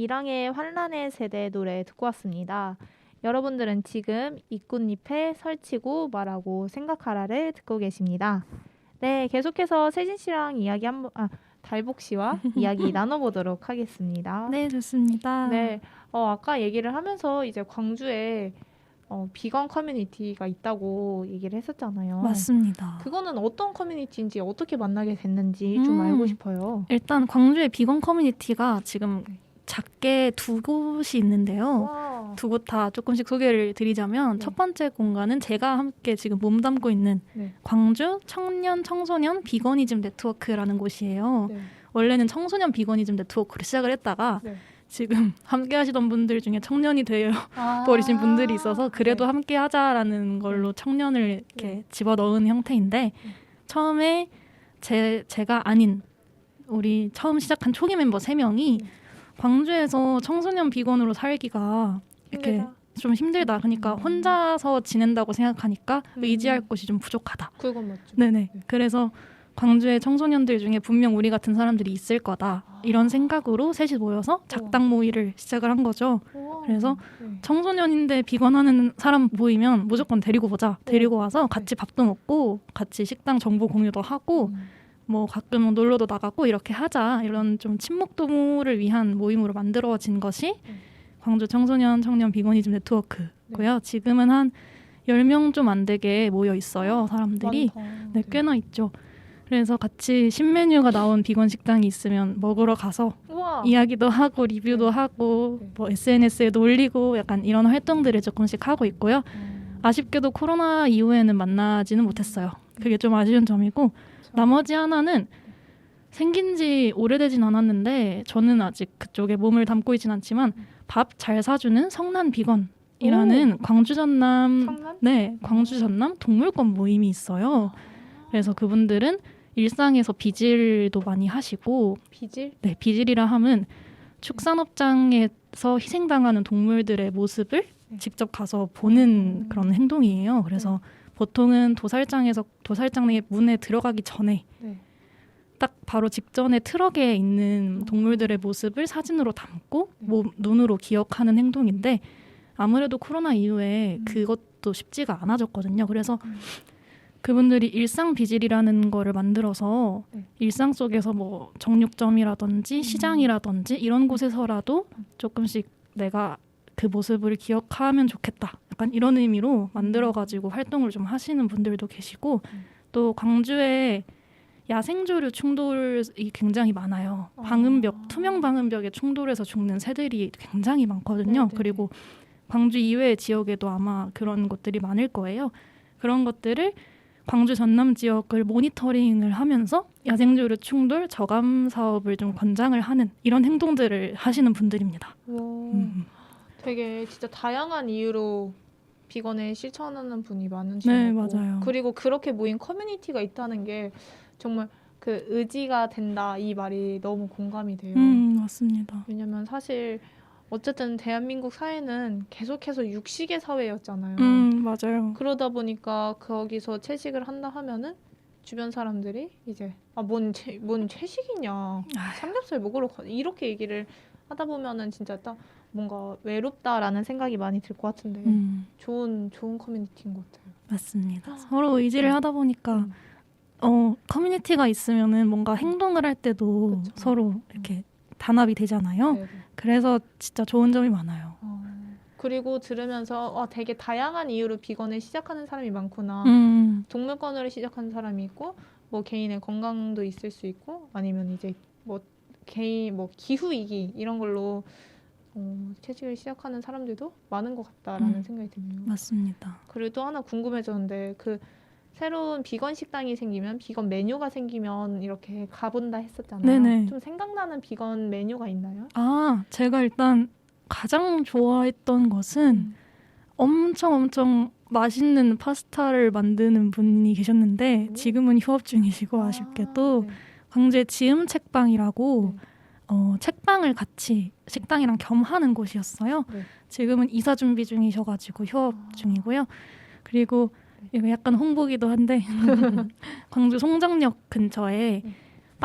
이랑의 환란의 세대 노래 듣고 왔습니다. 여러분들은 지금 이꽃잎에 설치고 말하고 생각하라를 듣고 계십니다. 네, 계속해서 세진 씨랑 달복 씨와 이야기 나눠보도록 하겠습니다. 네, 좋습니다. 네, 아까 얘기를 하면서 이제 광주에 비건 커뮤니티가 있다고 얘기를 했었잖아요. 맞습니다. 그거는 어떤 커뮤니티인지 어떻게 만나게 됐는지 좀 알고 싶어요. 일단 광주의 비건 커뮤니티가 지금 작게 두 곳이 있는데요. 와. 두 곳 다 조금씩 소개를 드리자면 네. 첫 번째 공간은 제가 함께 지금 몸담고 있는 네. 광주 청소년 비거니즘 네트워크라는 곳이에요. 네. 원래는 청소년 비거니즘 네트워크를 시작을 했다가 네. 지금 함께 하시던 분들 중에 청년이 되어 버리신 분들이 있어서 그래도 함께 하자라는 걸로 청년을 이렇게 집어넣은 형태인데 처음에 제가 아닌 우리 처음 시작한 초기 멤버 3명이 광주에서 청소년 비건으로 살기가 이렇게 힘들다. 좀 힘들다. 그러니까 혼자서 지낸다고 생각하니까 의지할 음. 곳이 좀 부족하다. 그건 맞죠. 네네. 그래서 광주의 청소년들 중에 분명 우리 같은 사람들이 있을 거다. 이런 생각으로 셋이 모여서 작당 모의를 시작을 한 거죠. 우와. 그래서 네. 청소년인데 비건하는 사람 보이면 무조건 데리고 보자. 데리고 와서 같이 밥도 먹고 같이 식당 정보 공유도 하고 뭐 가끔 놀러도 나가고 이렇게 하자. 이런 좀 친목도모를 위한 모임으로 만들어진 것이 광주 청소년 청년 비거니즘 네트워크고요. 지금은 한 10명 좀 안 되게 모여 있어요. 사람들이. 많다. 네, 꽤나 있죠. 그래서 같이 신메뉴가 나온 비건 식당이 있으면 먹으러 가서 우와. 이야기도 하고 리뷰도 하고 뭐 SNS에도 올리고 약간 이런 활동들을 조금씩 하고 있고요. 아쉽게도 코로나 이후에는 만나지는 못했어요. 그게 좀 아쉬운 점이고 나머지 하나는 생긴 지 오래되진 않았는데 저는 아직 그쪽에 몸을 담고 있진 않지만 밥 잘 사주는 성난 비건이라는 광주 전남 성남? 네, 광주 전남 동물권 모임이 있어요. 그래서 그분들은 일상에서 비질도 많이 하시고 비질? 네, 비질이라 함은 축산업장에서 희생당하는 동물들의 모습을 직접 가서 보는 그런 행동이에요. 그래서 보통은 도살장 내 문에 들어가기 전에 네. 딱 바로 직전에 트럭에 있는 동물들의 모습을 사진으로 담고 눈으로 기억하는 행동인데 아무래도 코로나 이후에 그것도 쉽지가 않아졌거든요. 그래서 그분들이 일상 비질이라는 거를 만들어서 일상 속에서 뭐 정육점이라든지 시장이라든지 이런 곳에서라도 조금씩 내가 그 모습을 기억하면 좋겠다. 약간 이런 의미로 만들어가지고 활동을 좀 하시는 분들도 계시고 또 광주에 야생조류 충돌이 굉장히 많아요. 투명 방음벽에 충돌해서 죽는 새들이 굉장히 많거든요. 그리고 광주 이외의 지역에도 아마 그런 것들이 많을 거예요. 그런 것들을 광주 전남 지역을 모니터링을 하면서 야생조류 충돌 저감 사업을 좀 권장을 하는 이런 행동들을 하시는 분들입니다. 되게 진짜 다양한 이유로 비건을 실천하는 분이 많은지 네, 알고. 맞아요. 그리고 그렇게 모인 커뮤니티가 있다는 게 정말 그 의지가 된다 이 말이 너무 공감이 돼요. 맞습니다. 왜냐면 사실 어쨌든 대한민국 사회는 계속해서 육식의 사회였잖아요. 맞아요. 그러다 보니까 거기서 채식을 한다 하면은 주변 사람들이 이제 뭔 채식이냐 삼겹살 먹으러 가 이렇게 얘기를 하다 보면은 진짜 딱 뭔가 외롭다라는 생각이 많이 들 것 같은데 좋은 커뮤니티인 것 같아요. 맞습니다. 서로 의지를 하다 보니까 커뮤니티가 있으면은 뭔가 행동을 할 때도 그쵸. 서로 이렇게 단합이 되잖아요. 네네. 그래서 진짜 좋은 점이 많아요. 그리고 들으면서 되게 다양한 이유로 비건을 시작하는 사람이 많구나. 동물권으로 시작하는 사람이 있고 뭐 개인의 건강도 있을 수 있고 아니면 이제 뭐 개인 뭐 기후 위기 이런 걸로 채식을 시작하는 사람들도 많은 것 같다라는 생각이 드네요. 맞습니다. 그리고 또 하나 궁금해졌는데 그 새로운 비건 식당이 생기면 비건 메뉴가 생기면 이렇게 가본다 했었잖아요. 네네. 좀 생각나는 비건 메뉴가 있나요? 제가 일단 가장 좋아했던 것은 엄청 맛있는 파스타를 만드는 분이 계셨는데 지금은 휴업 중이시고 아쉽게도 네. 광주의 지음 책방이라고 책방을 같이 식당이랑 겸하는 곳이었어요. 네. 지금은 이사 준비 중이셔가지고 휴업 중이고요. 그리고 이거 약간 홍보기도 한데 광주 송정역 근처에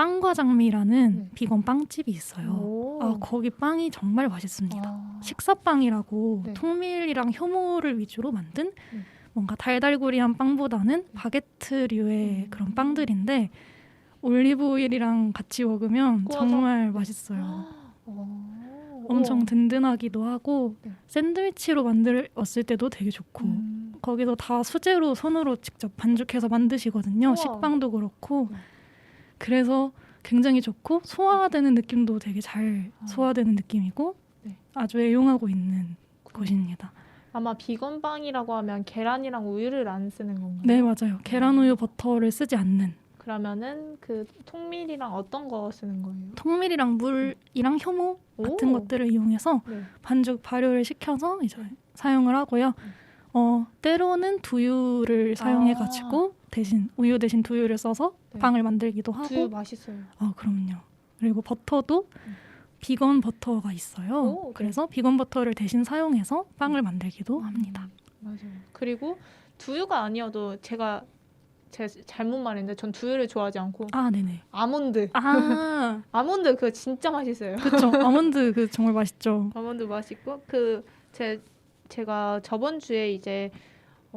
빵과장미라는 네. 비건 빵집이 있어요. 오. 아, 거기 빵이 정말 맛있습니다. 아. 식사빵이라고 네. 통밀이랑 효모를 위주로 만든 네. 뭔가 달달구리한 빵보다는 바게트류의 그런 빵들인데 올리브 오일이랑 같이 먹으면 구워서? 정말 맛있어요. 엄청 우와. 든든하기도 하고 네. 샌드위치로 만들었을 때도 되게 좋고 거기서 다 수제로 손으로 직접 반죽해서 만드시거든요. 우와. 식빵도 그렇고 네. 그래서 굉장히 좋고 소화되는 느낌도 되게 잘 아. 소화되는 느낌이고 네. 아주 애용하고 있는 곳입니다. 아마 비건 빵이라고 하면 계란이랑 우유를 안 쓰는 건가요? 네, 맞아요. 계란, 우유, 버터를 쓰지 않는 그러면은 그 통밀이랑 어떤 거 쓰는 거예요? 통밀이랑 물이랑 효모 같은 오. 것들을 이용해서 네. 반죽 발효를 시켜서 이제 사용을 하고요. 때로는 두유를 사용해가지고 대신 우유 대신 두유를 써서 네. 빵을 만들기도 하고. 두유 맛있어요. 그럼요. 그리고 버터도 비건 버터가 있어요. 오, 네. 그래서 비건 버터를 대신 사용해서 빵을 만들기도 합니다. 맞아요. 그리고 두유가 아니어도 제가 잘못 말했는데 전 두유를 좋아하지 않고 아, 네네. 아몬드. 아, 아몬드 그거 진짜 맛있어요. 그쵸. 아몬드 그 정말 맛있죠. 아몬드 맛있고 제가 저번 주에 이제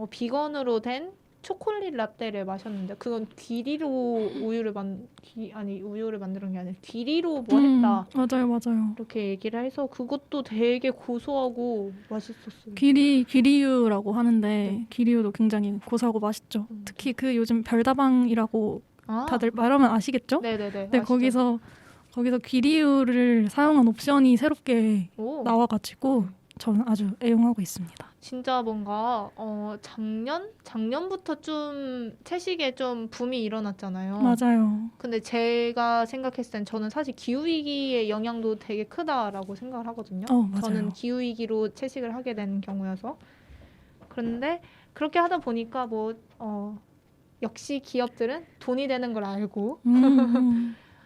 비건으로 된 초콜릿 라떼를 마셨는데 그건 귀리로 우유를 만드는 게 아니라 귀리로 뭐 했다 맞아요. 이렇게 얘기를 해서 그것도 되게 고소하고 맛있었어요. 귀리유라고 하는데 네. 귀리유도 굉장히 고소하고 맛있죠. 특히 그 요즘 별다방이라고 아, 다들 말하면 아시겠죠? 네네네. 네, 아시죠? 거기서 귀리유를 사용한 옵션이 새롭게 오, 나와가지고 저는 아주 애용하고 있습니다. 진짜 뭔가 작년부터 좀 채식에 좀 붐이 일어났잖아요. 맞아요. 근데 제가 생각했을 땐 저는 사실 기후위기의 영향도 되게 크다라고 생각을 하거든요. 맞아요. 저는 기후위기로 채식을 하게 된 경우여서. 그런데 그렇게 하다 보니까 역시 기업들은 돈이 되는 걸 알고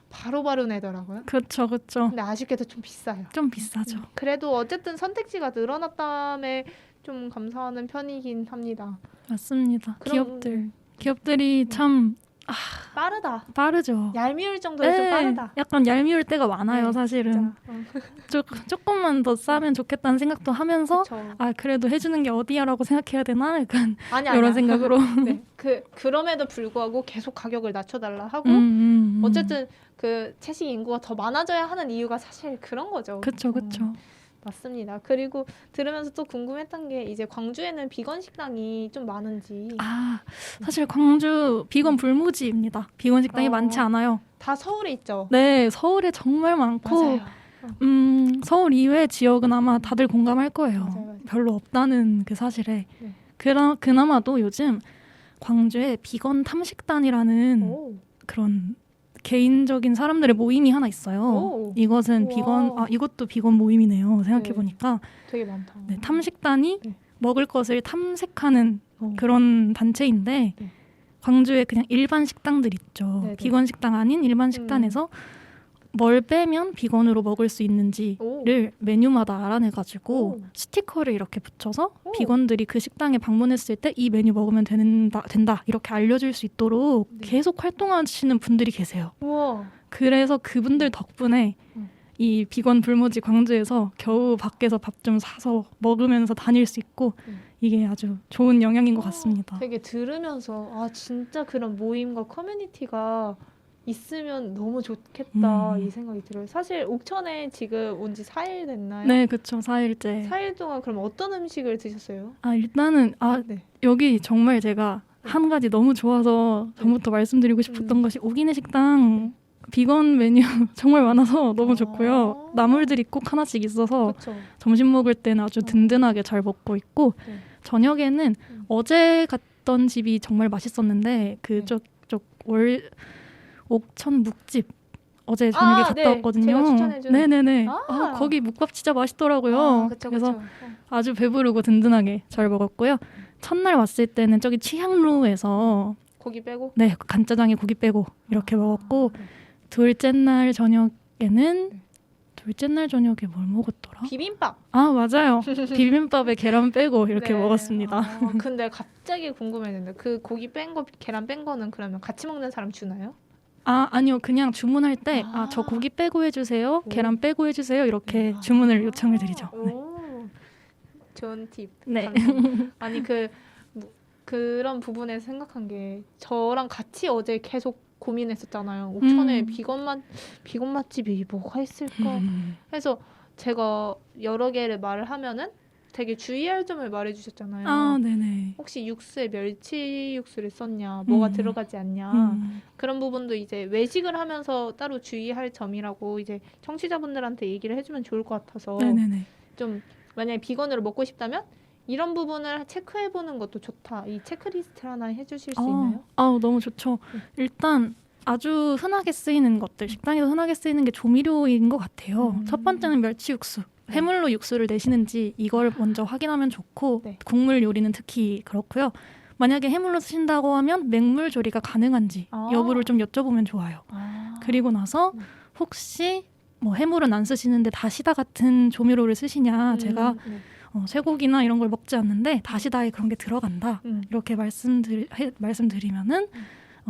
바로바로 내더라고요. 그렇죠. 근데 아쉽게도 좀 비싸요. 좀 비싸죠. 그래도 어쨌든 선택지가 늘어났다며 좀 감사하는 편이긴 합니다. 맞습니다. 그럼- 기업들이 참 빠르다. 빠르죠. 얄미울 정도로 좀 빠르다. 약간 얄미울 때가 많아요, 네, 사실은. 조금만 더 싸면 좋겠다는 생각도 하면서 그쵸. 그래도 해주는 게 어디야라고 생각해야 되나? 약간 아니 이런 생각으로. 네. 그럼에도 불구하고 계속 가격을 낮춰달라 하고 어쨌든 그 채식 인구가 더 많아져야 하는 이유가 사실 그런 거죠. 그쵸. 맞습니다. 그리고 들으면서 또 궁금했던 게 이제 광주에는 비건 식당이 좀 많은지. 사실 광주 비건 불무지입니다. 비건 식당이 많지 않아요. 다 서울에 있죠. 네, 서울에 정말 많고 맞아요. 서울 이외 지역은 아마 다들 공감할 거예요. 맞아요. 별로 없다는 그 사실에. 네. 그나마도 요즘 광주에 비건 탐식단이라는 오. 그런 개인적인 사람들의 모임이 하나 있어요. 오. 이것은 우와. 이것도 비건 모임이네요. 생각해 보니까 되게 많다. 네, 탐식단이 네. 먹을 것을 탐색하는 오. 그런 단체인데 네. 광주에 그냥 일반 식당들 있죠. 네네. 비건 식당 아닌 일반 식당에서 뭘 빼면 비건으로 먹을 수 있는지를 오. 메뉴마다 알아내가지고 오. 스티커를 이렇게 붙여서 오. 비건들이 그 식당에 방문했을 때 이 메뉴 먹으면 된다 이렇게 알려줄 수 있도록 네. 계속 활동하시는 분들이 계세요. 우와. 그래서 그분들 덕분에 이 비건 불모지 광주에서 겨우 밖에서 밥 좀 사서 먹으면서 다닐 수 있고 이게 아주 좋은 영향인 것 같습니다. 되게 들으면서 진짜 그런 모임과 커뮤니티가 있으면 너무 좋겠다 이 생각이 들어요. 사실 옥천에 지금 온 지 4일 됐나요? 네, 그렇죠. 4일째. 4일 동안 그럼 어떤 음식을 드셨어요? 일단은 네. 여기 정말 제가 한 가지 너무 좋아서 전부터 말씀드리고 싶었던 것이 오기네 식당 비건 메뉴 정말 많아서 너무 좋고요. 나물들이 꼭 하나씩 있어서 그렇죠. 점심 먹을 때는 아주 든든하게 잘 먹고 있고 네. 저녁에는 어제 갔던 집이 정말 맛있었는데 네. 옥천 묵집 어제 저녁에 갔다 네. 왔거든요. 제가 추천해준. 네네네. 아. 거기 묵밥 진짜 맛있더라고요. 그쵸, 그래서 그쵸. 아주 배부르고 든든하게 잘 먹었고요. 첫날 왔을 때는 저기 취향루에서 고기 빼고? 네 간짜장에 고기 빼고 이렇게 먹었고 네. 둘째 날 저녁에 뭘 먹었더라? 비빔밥. 맞아요. 비빔밥에 계란 빼고 이렇게 네. 먹었습니다. 근데 갑자기 궁금해졌는데 그 고기 뺀 거, 계란 뺀 거는 그러면 같이 먹는 사람 주나요? 아니요. 그냥 주문할 때 아. 저 고기 빼고 해주세요. 오. 계란 빼고 해주세요. 이렇게 주문을 요청을 드리죠. 네. 오, 좋은 팁. 네. 감사합니다. 아니 그런 부분에서 생각한 게 저랑 같이 어제 계속 고민했었잖아요. 옥천에 비건 맛집이 뭐가 있을까? 해서 제가 여러 개를 말을 하면은 되게 주의할 점을 말해주셨잖아요. 아, 네네. 혹시 육수에 멸치 육수를 썼냐, 뭐가 들어가지 않냐, 그런 부분도 이제 외식을 하면서 따로 주의할 점이라고 이제 청취자분들한테 얘기를 해주면 좋을 것 같아서 네네네. 좀 만약에 비건으로 먹고 싶다면 이런 부분을 체크해보는 것도 좋다. 이 체크리스트 하나 해주실 수 있나요? 너무 좋죠. 일단 아주 흔하게 쓰이는 것들, 식당에서 흔하게 쓰이는 게 조미료인 것 같아요. 첫 번째는 멸치 육수. 해물로 육수를 내시는지 이걸 먼저 확인하면 좋고 네. 국물 요리는 특히 그렇고요. 만약에 해물로 쓰신다고 하면 맹물 조리가 가능한지 여부를 좀 여쭤보면 좋아요. 그리고 나서 혹시 뭐 해물은 안 쓰시는데 다시다 같은 조미료를 쓰시냐. 제가 쇠고기나 이런 걸 먹지 않는데 다시다에 그런 게 들어간다. 이렇게 말씀드리면은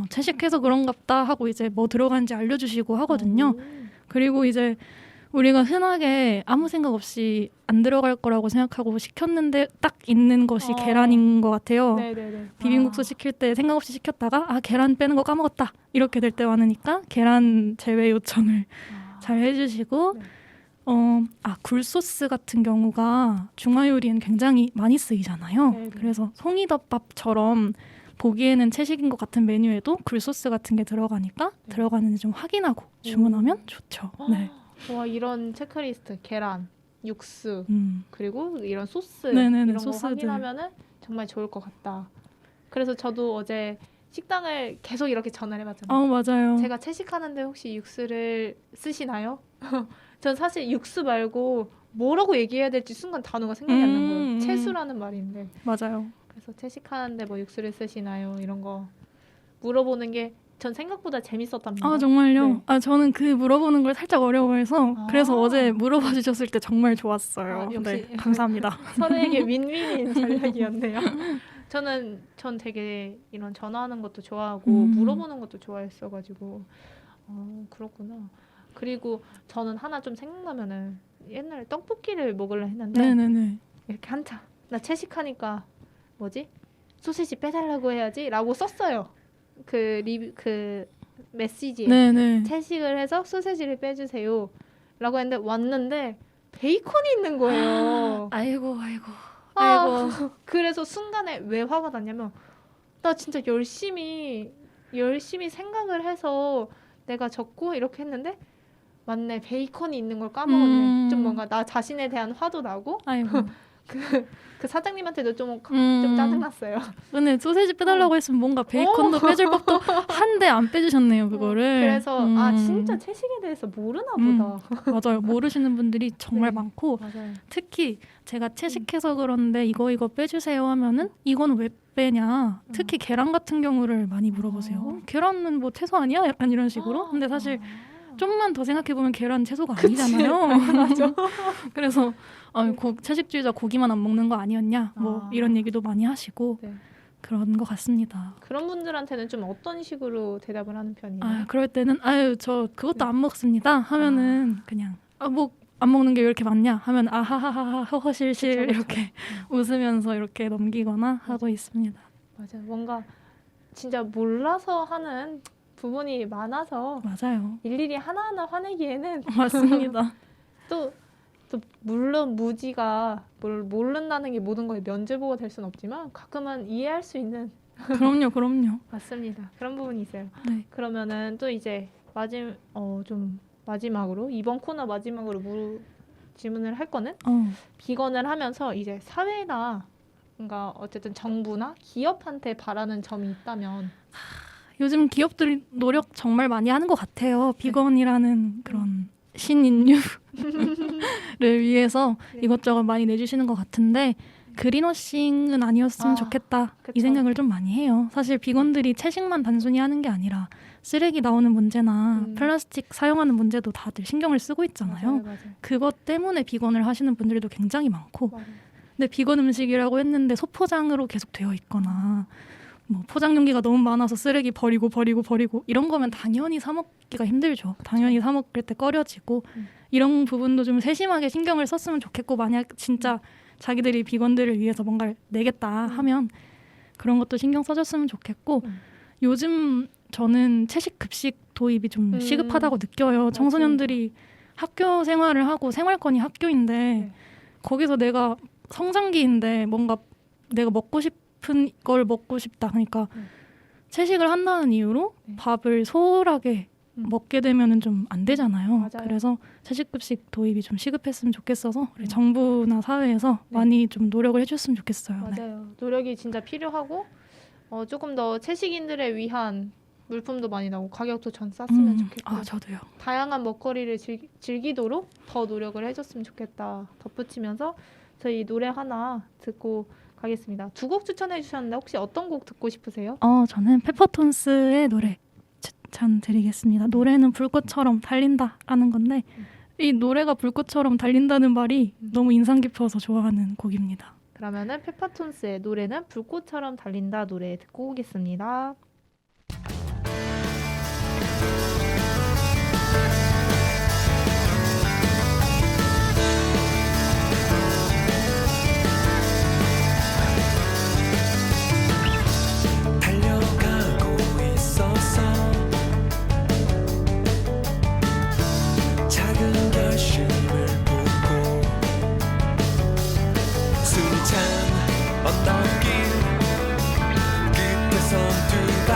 채식해서 그런갑다 하고 이제 뭐 들어가는지 알려주시고 하거든요. 그리고 이제 우리가 흔하게 아무 생각 없이 안 들어갈 거라고 생각하고 시켰는데 딱 있는 것이 계란인 것 같아요. 네네네. 비빔국수 시킬 때 생각 없이 시켰다가 계란 빼는 거 까먹었다. 이렇게 될 때 많으니까 계란 제외 요청을 잘 해주시고 네. 굴소스 같은 경우가 중화요리엔 굉장히 많이 쓰이잖아요. 네네. 그래서 송이덮밥처럼 보기에는 채식인 것 같은 메뉴에도 굴소스 같은 게 들어가니까 들어가는지 좀 확인하고 주문하면 좋죠. 네. 와, 이런 체크리스트, 계란, 육수, 그리고 이런 소스 네네네, 이런 거 소스들. 확인하면은 정말 좋을 것 같다. 그래서 저도 어제 식당을 계속 이렇게 전화를 해봤잖아요. 맞아요. 제가 채식하는데 혹시 육수를 쓰시나요? 전 사실 육수 말고 뭐라고 얘기해야 될지 순간 단어가 생각이 안 난 거예요. 채수라는 말인데. 맞아요. 그래서 채식하는데 뭐 육수를 쓰시나요? 이런 거 물어보는 게 전 생각보다 재밌었답니다. 정말요? 네. 저는 그 물어보는 걸 살짝 어려워해서 그래서 어제 물어봐 주셨을 때 정말 좋았어요. 역시 네, 감사합니다. 서로에게 윈윈인 전략이었네요. 전 되게 이런 전화하는 것도 좋아하고 물어보는 것도 좋아했어가지고 그렇구나. 그리고 저는 하나 좀 생각나면은 옛날에 떡볶이를 먹으려 했는데 네네네. 이렇게 한참 나 채식하니까 뭐지? 소시지 빼달라고 해야지 라고 썼어요. 그 메시지에 네네. 채식을 해서 소시지를 빼주세요 라고 했는데 왔는데 베이컨이 있는 거예요. 아이고. 그래서 순간에 왜 화가 났냐면 나 진짜 열심히 생각을 해서 내가 적고 이렇게 했는데 맞네, 베이컨이 있는 걸 까먹었네. 좀 뭔가 나 자신에 대한 화도 나고 아이고. 그 사장님한테도 좀 짜증났어요. 근데 소세지 빼달라고 했으면 뭔가 베이컨도 빼줄 법도 한데 안 빼주셨네요, 그거를. 그래서 진짜 채식에 대해서 모르나 보다. 맞아요. 모르시는 분들이 정말 네. 많고 맞아요. 특히 제가 채식해서 그런데 이거 빼주세요 하면은 이건 왜 빼냐. 특히 계란 같은 경우를 많이 물어보세요. 계란은 뭐 채소 아니야? 약간 이런 식으로. 근데 사실 좀만 더 생각해보면 계란 채소가 아니잖아요. 맞아. 그래서 채식주의자 고기만 안 먹는 거 아니었냐 뭐 이런 얘기도 많이 하시고 네. 그런 것 같습니다. 그런 분들한테는 좀 어떤 식으로 대답을 하는 편이에요? 그럴 때는 저 그것도 안 먹습니다 하면은 그냥 뭐 안 먹는 게 왜 이렇게 많냐 하면 아하하하 허허실실 그쵸. 이렇게 웃으면서 이렇게 넘기거나 하고 있습니다. 맞아요. 뭔가 진짜 몰라서 하는 부분이 많아서 맞아요. 일일이 하나하나 화내기에는 맞습니다. 또 물론 무지가 모른다는 게 모든 거에 면죄부가 될 수는 없지만 가끔은 이해할 수 있는 그럼요. 맞습니다. 그런 부분이 있어요. 네. 그러면은 또 이제 마지막으로 이번 코너 마지막으로 질문을 할 거는 비건을 하면서 이제 사회나 뭔가 어쨌든 정부나 기업한테 바라는 점이 있다면 요즘 기업들이 노력 정말 많이 하는 것 같아요. 비건이라는 그런 신인류를 위해서 이것저것 많이 내주시는 것 같은데 그린워싱은 아니었으면 좋겠다. 그쵸. 이 생각을 좀 많이 해요. 사실 비건들이 채식만 단순히 하는 게 아니라 쓰레기 나오는 문제나 플라스틱 사용하는 문제도 다들 신경을 쓰고 있잖아요. 맞아요. 그것 때문에 비건을 하시는 분들도 굉장히 많고 맞아요. 근데 비건 음식이라고 했는데 소포장으로 계속 되어 있거나 뭐 포장 용기가 너무 많아서 쓰레기 버리고 이런 거면 당연히 사 먹기가 힘들죠. 당연히 사 먹을 때 꺼려지고 이런 부분도 좀 세심하게 신경을 썼으면 좋겠고, 만약 진짜 자기들이 비건들을 위해서 뭔가를 내겠다 하면 그런 것도 신경 써줬으면 좋겠고, 요즘 저는 채식 급식 도입이 좀 시급하다고 느껴요. 청소년들이 학교 생활을 하고 생활권이 학교인데 거기서 내가 성장기인데 뭔가 내가 먹고 싶은 걸 먹고 싶다. 그러니까 채식을 한다는 이유로 밥을 소홀하게 먹게 되면은 좀 안 되잖아요. 맞아요. 그래서 채식급식 도입이 좀 시급했으면 좋겠어서 우리 정부나 사회에서 많이 좀 노력을 해줬으면 좋겠어요. 네. 맞아요. 노력이 진짜 필요하고 조금 더 채식인들을 위한 물품도 많이 나오고 가격도 전 쌌으면 좋겠고 아, 저도요. 다양한 먹거리를 즐기도록 더 노력을 해줬으면 좋겠다 덧붙이면서 저희 노래 하나 듣고 가겠습니다. 두 곡 추천해 주셨는데 혹시 어떤 곡 듣고 싶으세요? 저는 페퍼톤스의 노래 추천드리겠습니다. 노래는 불꽃처럼 달린다라는 건데 이 노래가 불꽃처럼 달린다는 말이 너무 인상 깊어서 좋아하는 곡입니다. 그러면은 페퍼톤스의 노래는 불꽃처럼 달린다 노래 듣고 오겠습니다. 달려가고 있어서 작은 결심을 보고 숨찬 언덕길 끝에 선두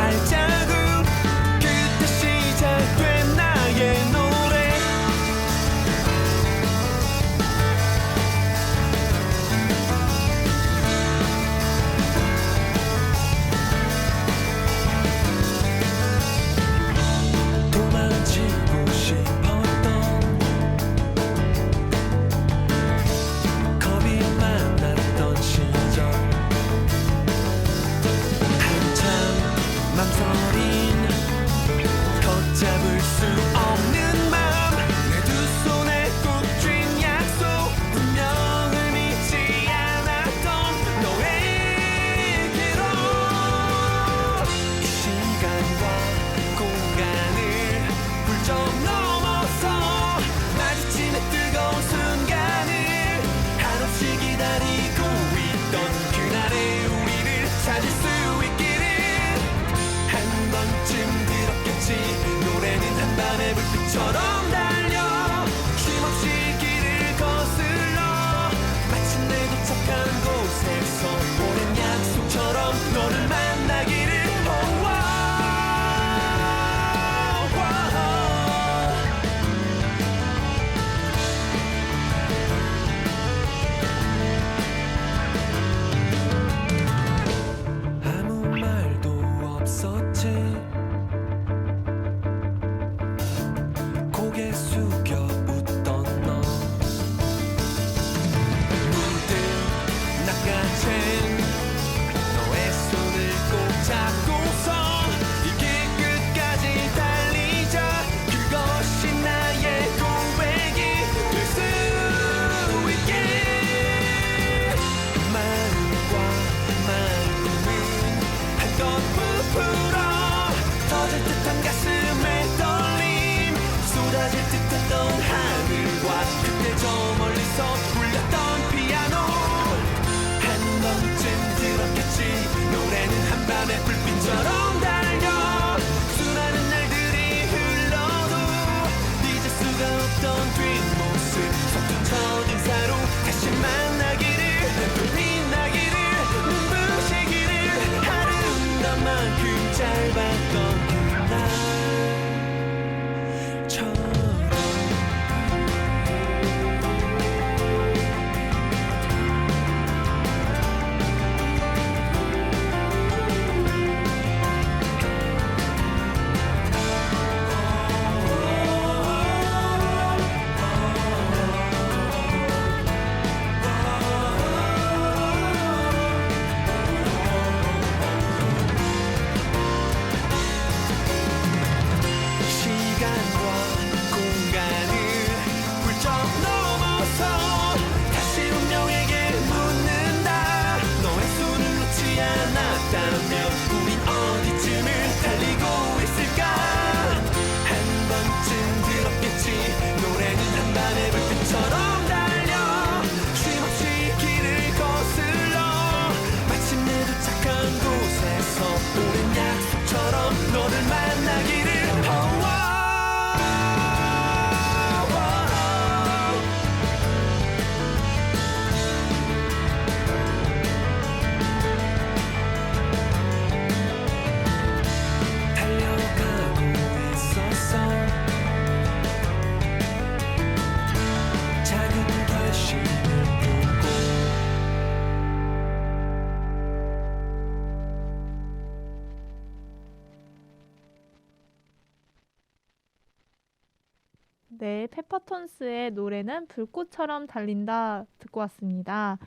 네, 페퍼톤스의 노래는 불꽃처럼 달린다 듣고 왔습니다.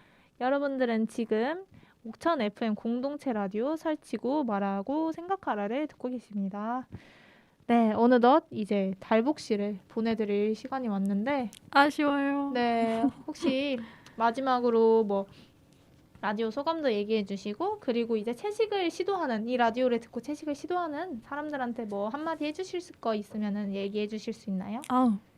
여러분들은 지금 옥천 FM 공동체 라디오 설치고 말하고 생각하라를 듣고 계십니다. 네, 어느덧 이제 달복씨를 보내드릴 시간이 왔는데 아쉬워요. 네, 혹시 마지막으로 뭐 라디오 소감도 얘기해 주시고 그리고 이제 채식을 시도하는 이 라디오를 듣고 채식을 시도하는 사람들한테 뭐 한마디 해주실 거 있으면은 얘기해 주실 수 있나요?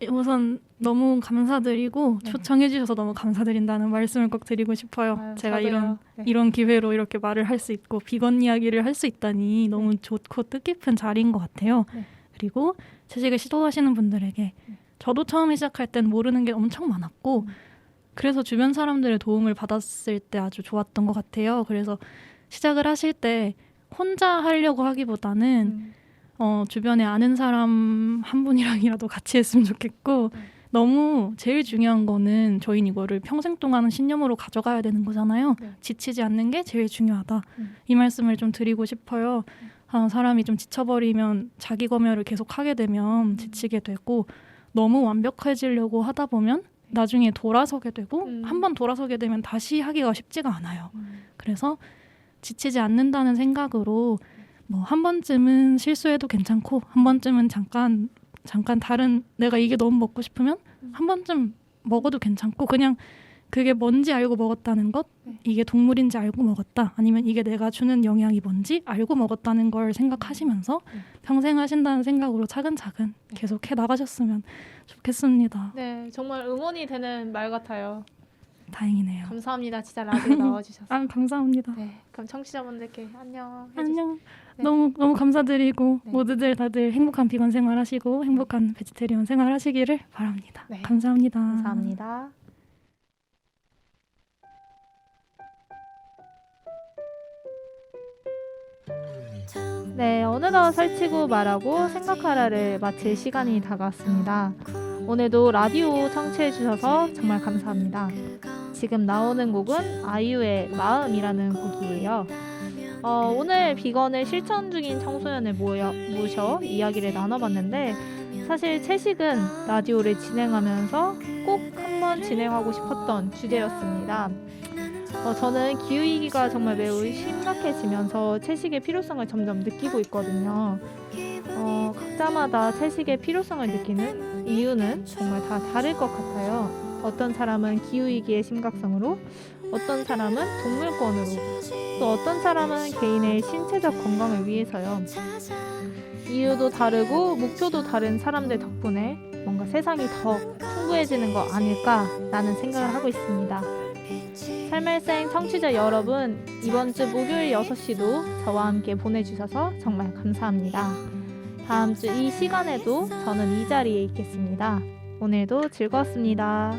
우선 너무 감사드리고 네. 초청해 주셔서 너무 감사드린다는 말씀을 꼭 드리고 싶어요. 아유, 제가 저도요. 네. 이런 기회로 이렇게 말을 할 수 있고 비건 이야기를 할 수 있다니 너무 좋고 뜻깊은 자리인 것 같아요. 네. 그리고 채식을 시도하시는 분들에게 저도 처음에 시작할 땐 모르는 게 엄청 많았고 그래서 주변 사람들의 도움을 받았을 때 아주 좋았던 것 같아요. 그래서 시작을 하실 때 혼자 하려고 하기보다는 주변에 아는 사람 한 분이랑이라도 같이 했으면 좋겠고 너무 제일 중요한 거는 저희는 이거를 평생 동안 신념으로 가져가야 되는 거잖아요. 네. 지치지 않는 게 제일 중요하다. 이 말씀을 좀 드리고 싶어요. 사람이 좀 지쳐버리면 자기 검열을 계속 하게 되면 지치게 되고 너무 완벽해지려고 하다 보면 나중에 돌아서게 되고 한 번 돌아서게 되면 다시 하기가 쉽지가 않아요. 그래서 지치지 않는다는 생각으로 뭐 한 번쯤은 실수해도 괜찮고 한 번쯤은 잠깐 다른 내가 이게 너무 먹고 싶으면 한 번쯤 먹어도 괜찮고 그냥 그게 뭔지 알고 먹었다는 것 이게 동물인지 알고 먹었다 아니면 이게 내가 주는 영향이 뭔지 알고 먹었다는 걸 생각하시면서 평생 하신다는 생각으로 차근차근 계속 해 나가셨으면 좋겠습니다. 네, 정말 응원이 되는 말 같아요. 다행이네요. 감사합니다. 진짜 라디오 나와주셔서. 감사합니다. 네, 그럼 청취자분들께 안녕. 안녕. 네. 너무 감사드리고 네. 모두들 다들 행복한 비건 생활하시고 행복한 베지테리언 생활하시기를 바랍니다. 네. 감사합니다. 감사합니다. 네, 어느덧 설치고 말하고 생각하라를 마칠 시간이 다가왔습니다. 오늘도 라디오 청취해 주셔서 정말 감사합니다. 지금 나오는 곡은 아이유의 마음이라는 곡이에요. 오늘 비건을 실천 중인 청소년을 모셔 이야기를 나눠봤는데 사실 채식은 라디오를 진행하면서 꼭 한번 진행하고 싶었던 주제였습니다. 저는 기후위기가 정말 매우 심각해지면서 채식의 필요성을 점점 느끼고 있거든요. 각자마다 채식의 필요성을 느끼는 이유는 정말 다 다를 것 같아요. 어떤 사람은 기후위기의 심각성으로, 어떤 사람은 동물권으로, 또 어떤 사람은 개인의 신체적 건강을 위해서요. 이유도 다르고 목표도 다른 사람들 덕분에 뭔가 세상이 더 풍부해지는 거 아닐까라는 생각을 하고 있습니다. 삶일생 청취자 여러분, 이번 주 목요일 6시도 저와 함께 보내주셔서 정말 감사합니다. 다음 주 이 시간에도 저는 이 자리에 있겠습니다. 오늘도 즐거웠습니다.